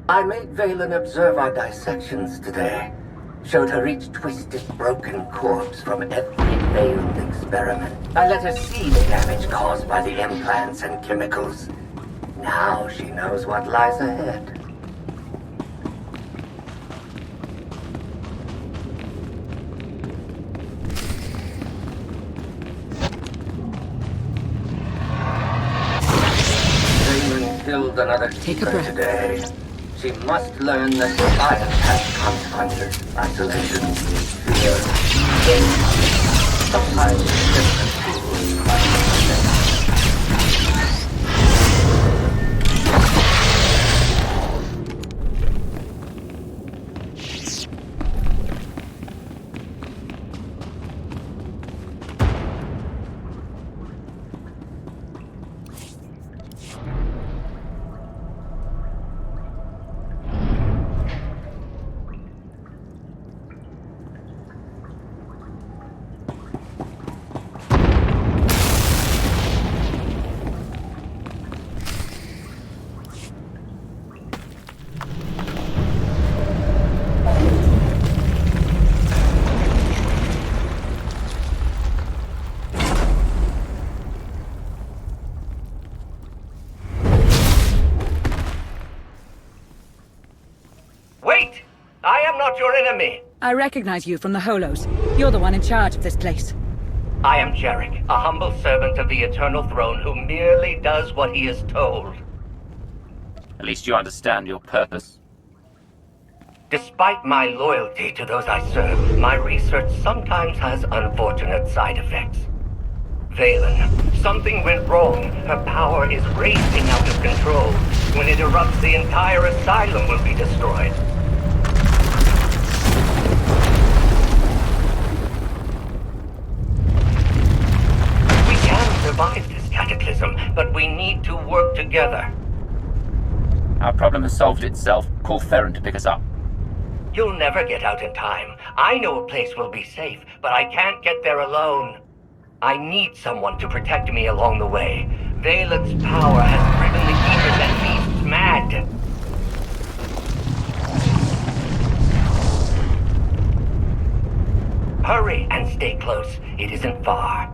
I made Valen observe our dissections today. Showed her each twisted, broken corpse from every failed experiment. I let her see the damage caused by the implants and chemicals. Now she knows what lies ahead. Valen killed another keeper today. She must learn that defiance has consequences. Isolation, fear, sometimes different Wait! I am not your enemy! I recognize you from the Holos. You're the one in charge of this place. I am Jarek, a humble servant of the Eternal Throne who merely does what he is told. At least you understand your purpose. Despite my loyalty to those I serve, my research sometimes has unfortunate side effects. Valen, something went wrong. Her power is racing out of control. When it erupts, the entire asylum will be destroyed. We can survive this cataclysm, but we need to work together. Our problem has solved itself. Call Theron to pick us up. You'll never get out in time. I know a place will be safe, but I can't get there alone. I need someone to protect me along the way. Valen's power has driven the Keepers and beasts mad. Hurry and stay close. It isn't far.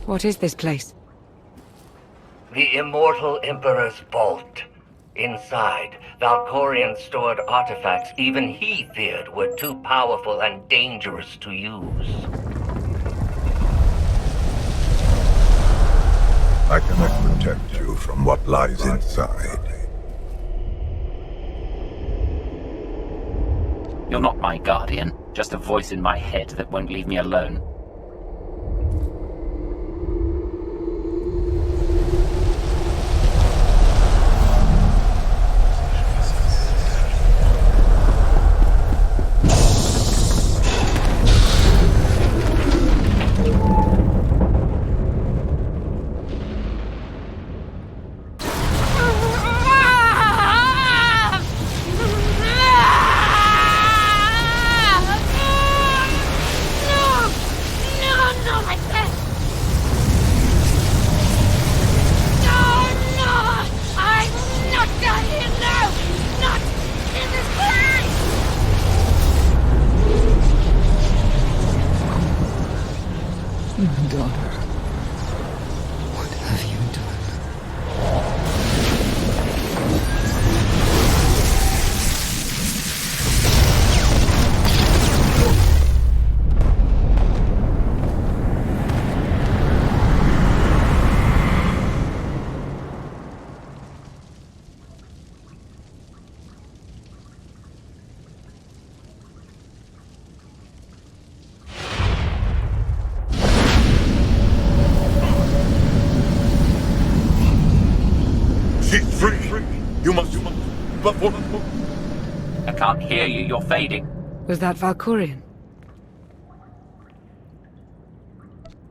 What is this place? The Immortal Emperor's Vault. Inside, Valkorian stored artifacts even he feared were too powerful and dangerous to use. I cannot protect you from what lies inside. You're not my guardian, just a voice in my head that won't leave me alone. She's free. You must. I can't hear you. You're fading. Was that Valkorian?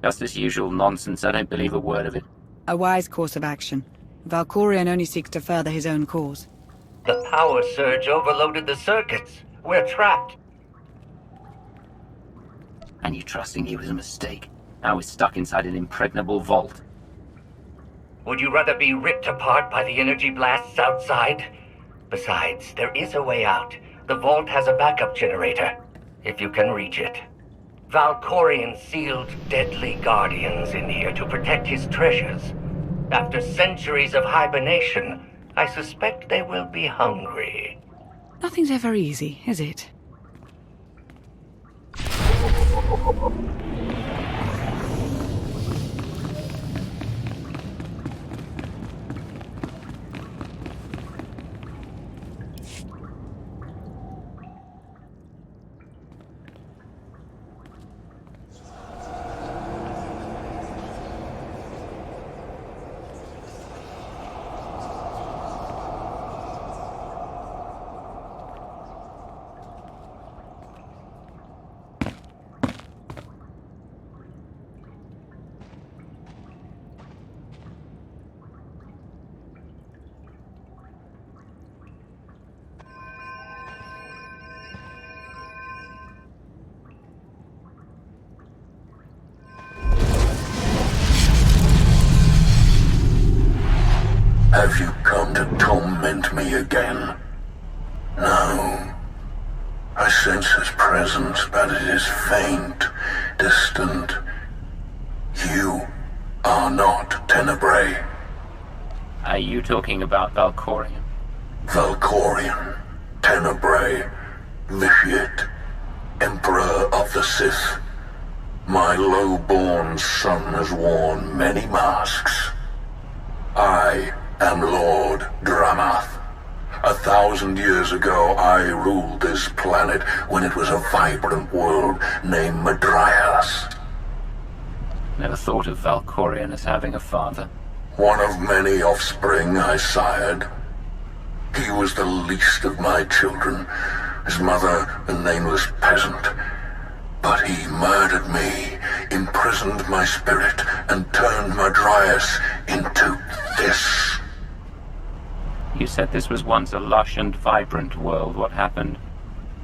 Just this usual nonsense. I don't believe a word of it. A wise course of action. Valkorian only seeks to further his own cause. The power surge overloaded the circuits. We're trapped. And you trusting he was a mistake. Now we're stuck inside an impregnable vault. Would you rather be ripped apart by the energy blasts outside? Besides, there is a way out. The vault has a backup generator, if you can reach it. Valkorian sealed deadly guardians in here to protect his treasures. After centuries of hibernation, I suspect they will be hungry. Nothing's ever easy, is it? Have you come to torment me again? No. I sense his presence, but it is faint, distant. You are not Tenebrae. Are you talking about Valkorian? Valkorian, Tenebrae, Vitiate, Emperor of the Sith. My low-born son has worn many masks. I am Lord Dramath. 1,000 years ago, I ruled this planet when it was a vibrant world named Madrias. Never thought of Valkorian as having a father. One of many offspring I sired. He was the least of my children, his mother a nameless peasant. But he murdered me, imprisoned my spirit, and turned Madrias into this. You said this was once a lush and vibrant world. What happened?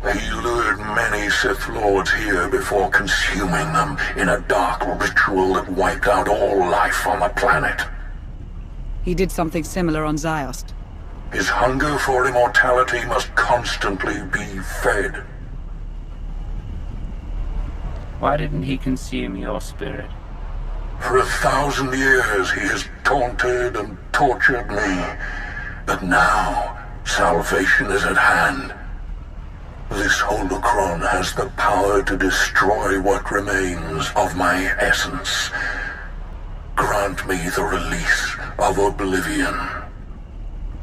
He lured many Sith Lords here before consuming them in a dark ritual that wiped out all life on the planet. He did something similar on Ziost. His hunger for immortality must constantly be fed. Why didn't he consume your spirit? For 1,000 years he has taunted and tortured me. But now, salvation is at hand. This holocron has the power to destroy what remains of my essence. Grant me the release of oblivion.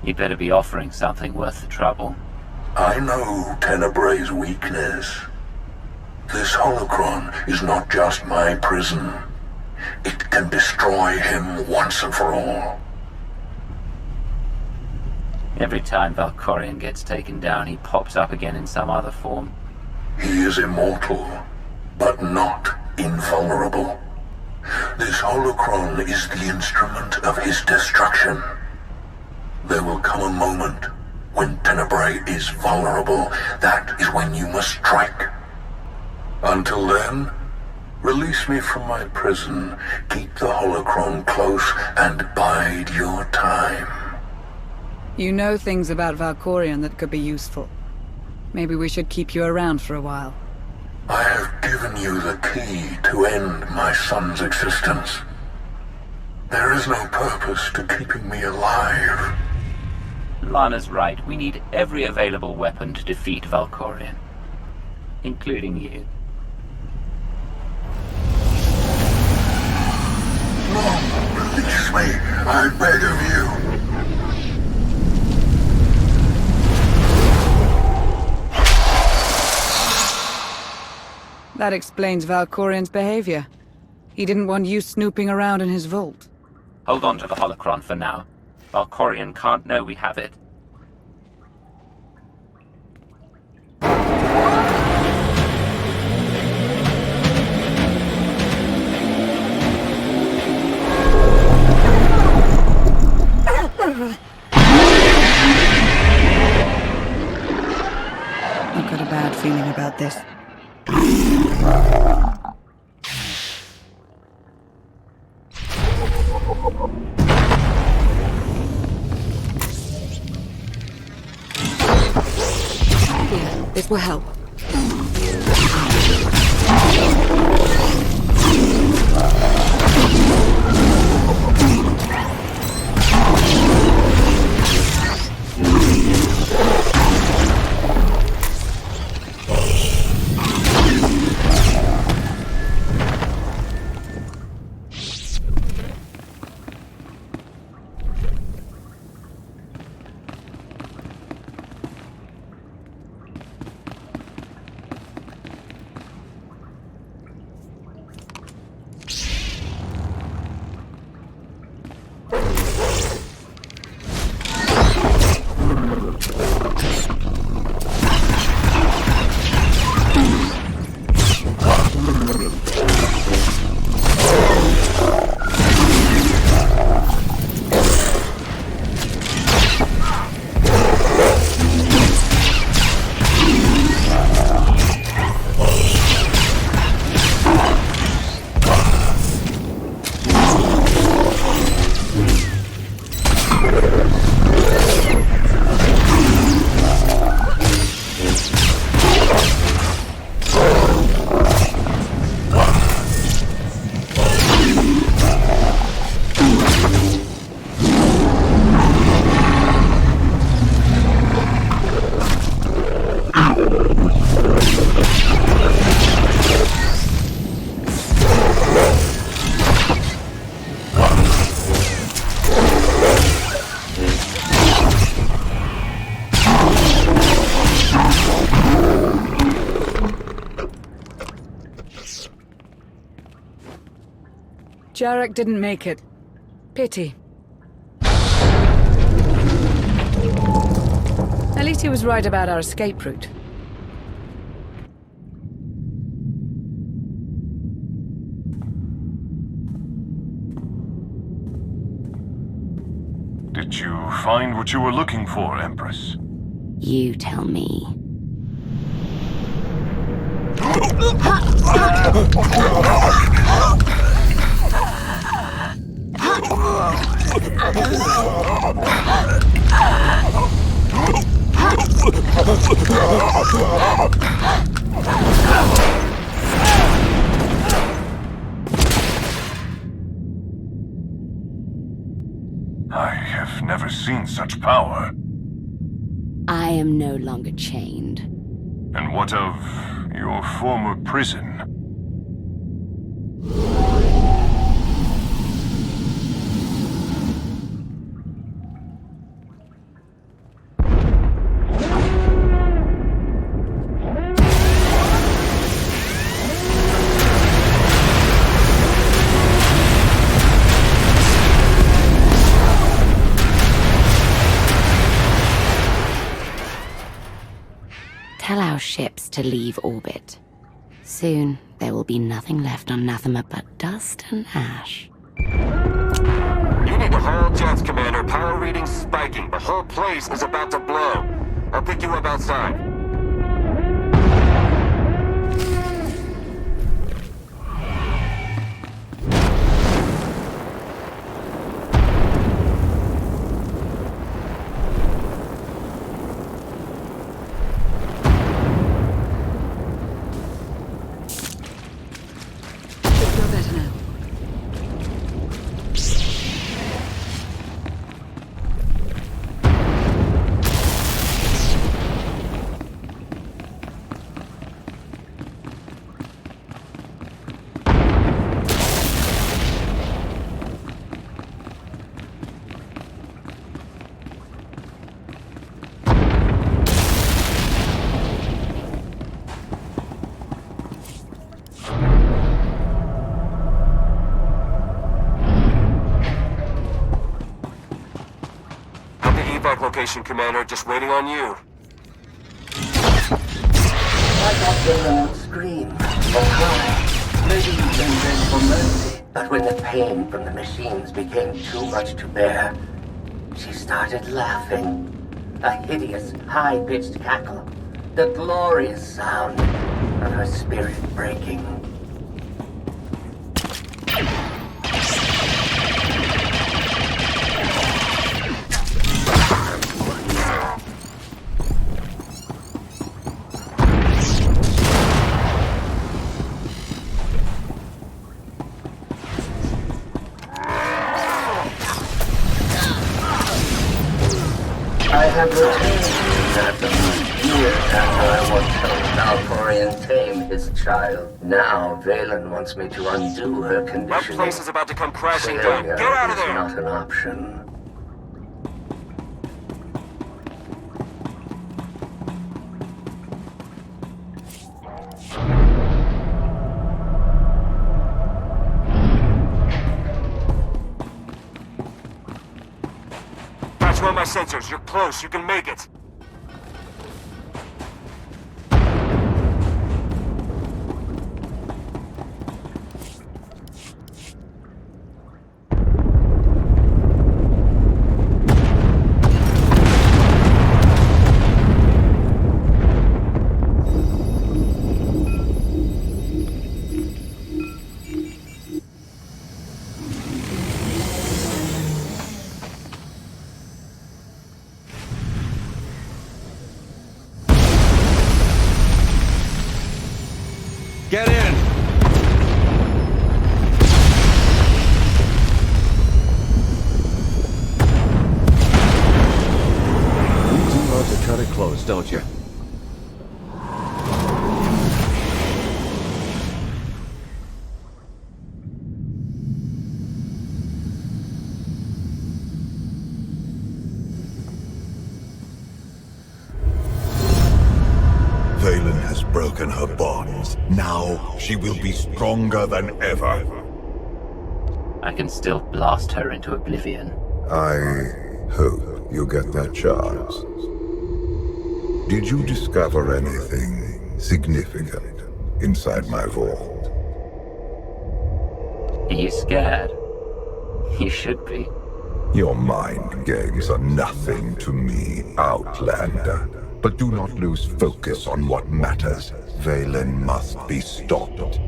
You better be offering something worth the trouble. I know Tenebrae's weakness. This holocron is not just my prison. It can destroy him once and for all. Every time Valkorion gets taken down, he pops up again in some other form. He is immortal, but not invulnerable. This holocron is the instrument of his destruction. There will come a moment when Tenebrae is vulnerable. That is when you must strike. Until then, release me from my prison, keep the holocron close, and bide your time. You know things about Valkorion that could be useful. Maybe we should keep you around for a while. I have given you the key to end my son's existence. There is no purpose to keeping me alive. Lana's right. We need every available weapon to defeat Valkorion. Including you. No! Release me! I beg of you! That explains Valkorion's behavior. He didn't want you snooping around in his vault. Hold on to the holocron for now. Valkorion can't know we have it. I've got a bad feeling about this. Here, this will help. Jarek didn't make it. Pity. At least he was right about our escape route. Did you find what you were looking for, Empress? You tell me. I have I've never seen such power. I am no longer chained. And what of your former prison? Tell our ships to leave orbit. Soon, there will be nothing left on Nathema but dust and ash. You need to hold jets, Commander. Power readings spiking. The whole place is about to blow. I'll pick you up outside. Location, Commander. Just waiting on you. I got Valen would scream, or cry, maybe even beg for mercy. But when the pain from the machines became too much to bear, she started laughing. A hideous, high-pitched cackle. The glorious sound of her spirit breaking. I have retained him after years after I once helped Valkorian tame his child. Now Valen wants me to undo her conditioning. That place is about to come crashing down. Failure Get out of is there! not an option. Run my sensors. You're close. You can make it. Get in! You do love to cut it close, don't you? Valen has broken her bonds. Now she will be stronger than ever. I can still blast her into oblivion. I hope you get that chance. Did you discover anything significant inside my vault? Are you scared? You should be. Your mind games are nothing to me, Outlander. But do not lose focus on what matters. Valen must be stopped.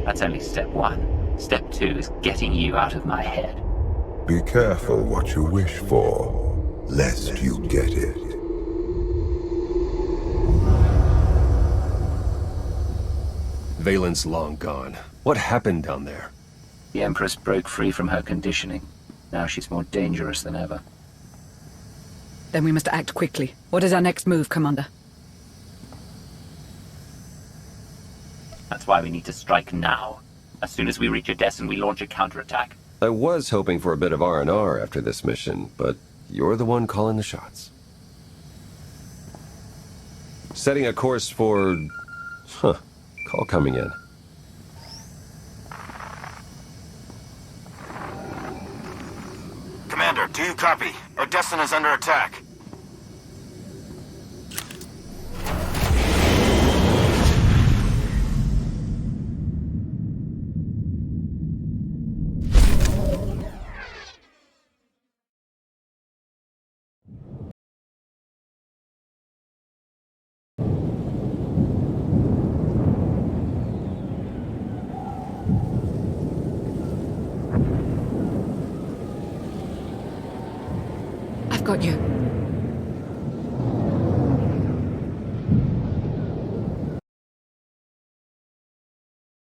That's only step one. Step two is getting you out of my head. Be careful what you wish for, lest you get it. Valen's long gone. What happened down there? The Empress broke free from her conditioning. Now she's more dangerous than ever. Then we must act quickly. What is our next move, Commander? That's why we need to strike now. As soon as we reach Odessa, we launch a counterattack. I was hoping for a bit of R&R after this mission, but you're the one calling the shots. Setting a course for... Call coming in. Commander, do you copy? Odessa is under attack. I've got you.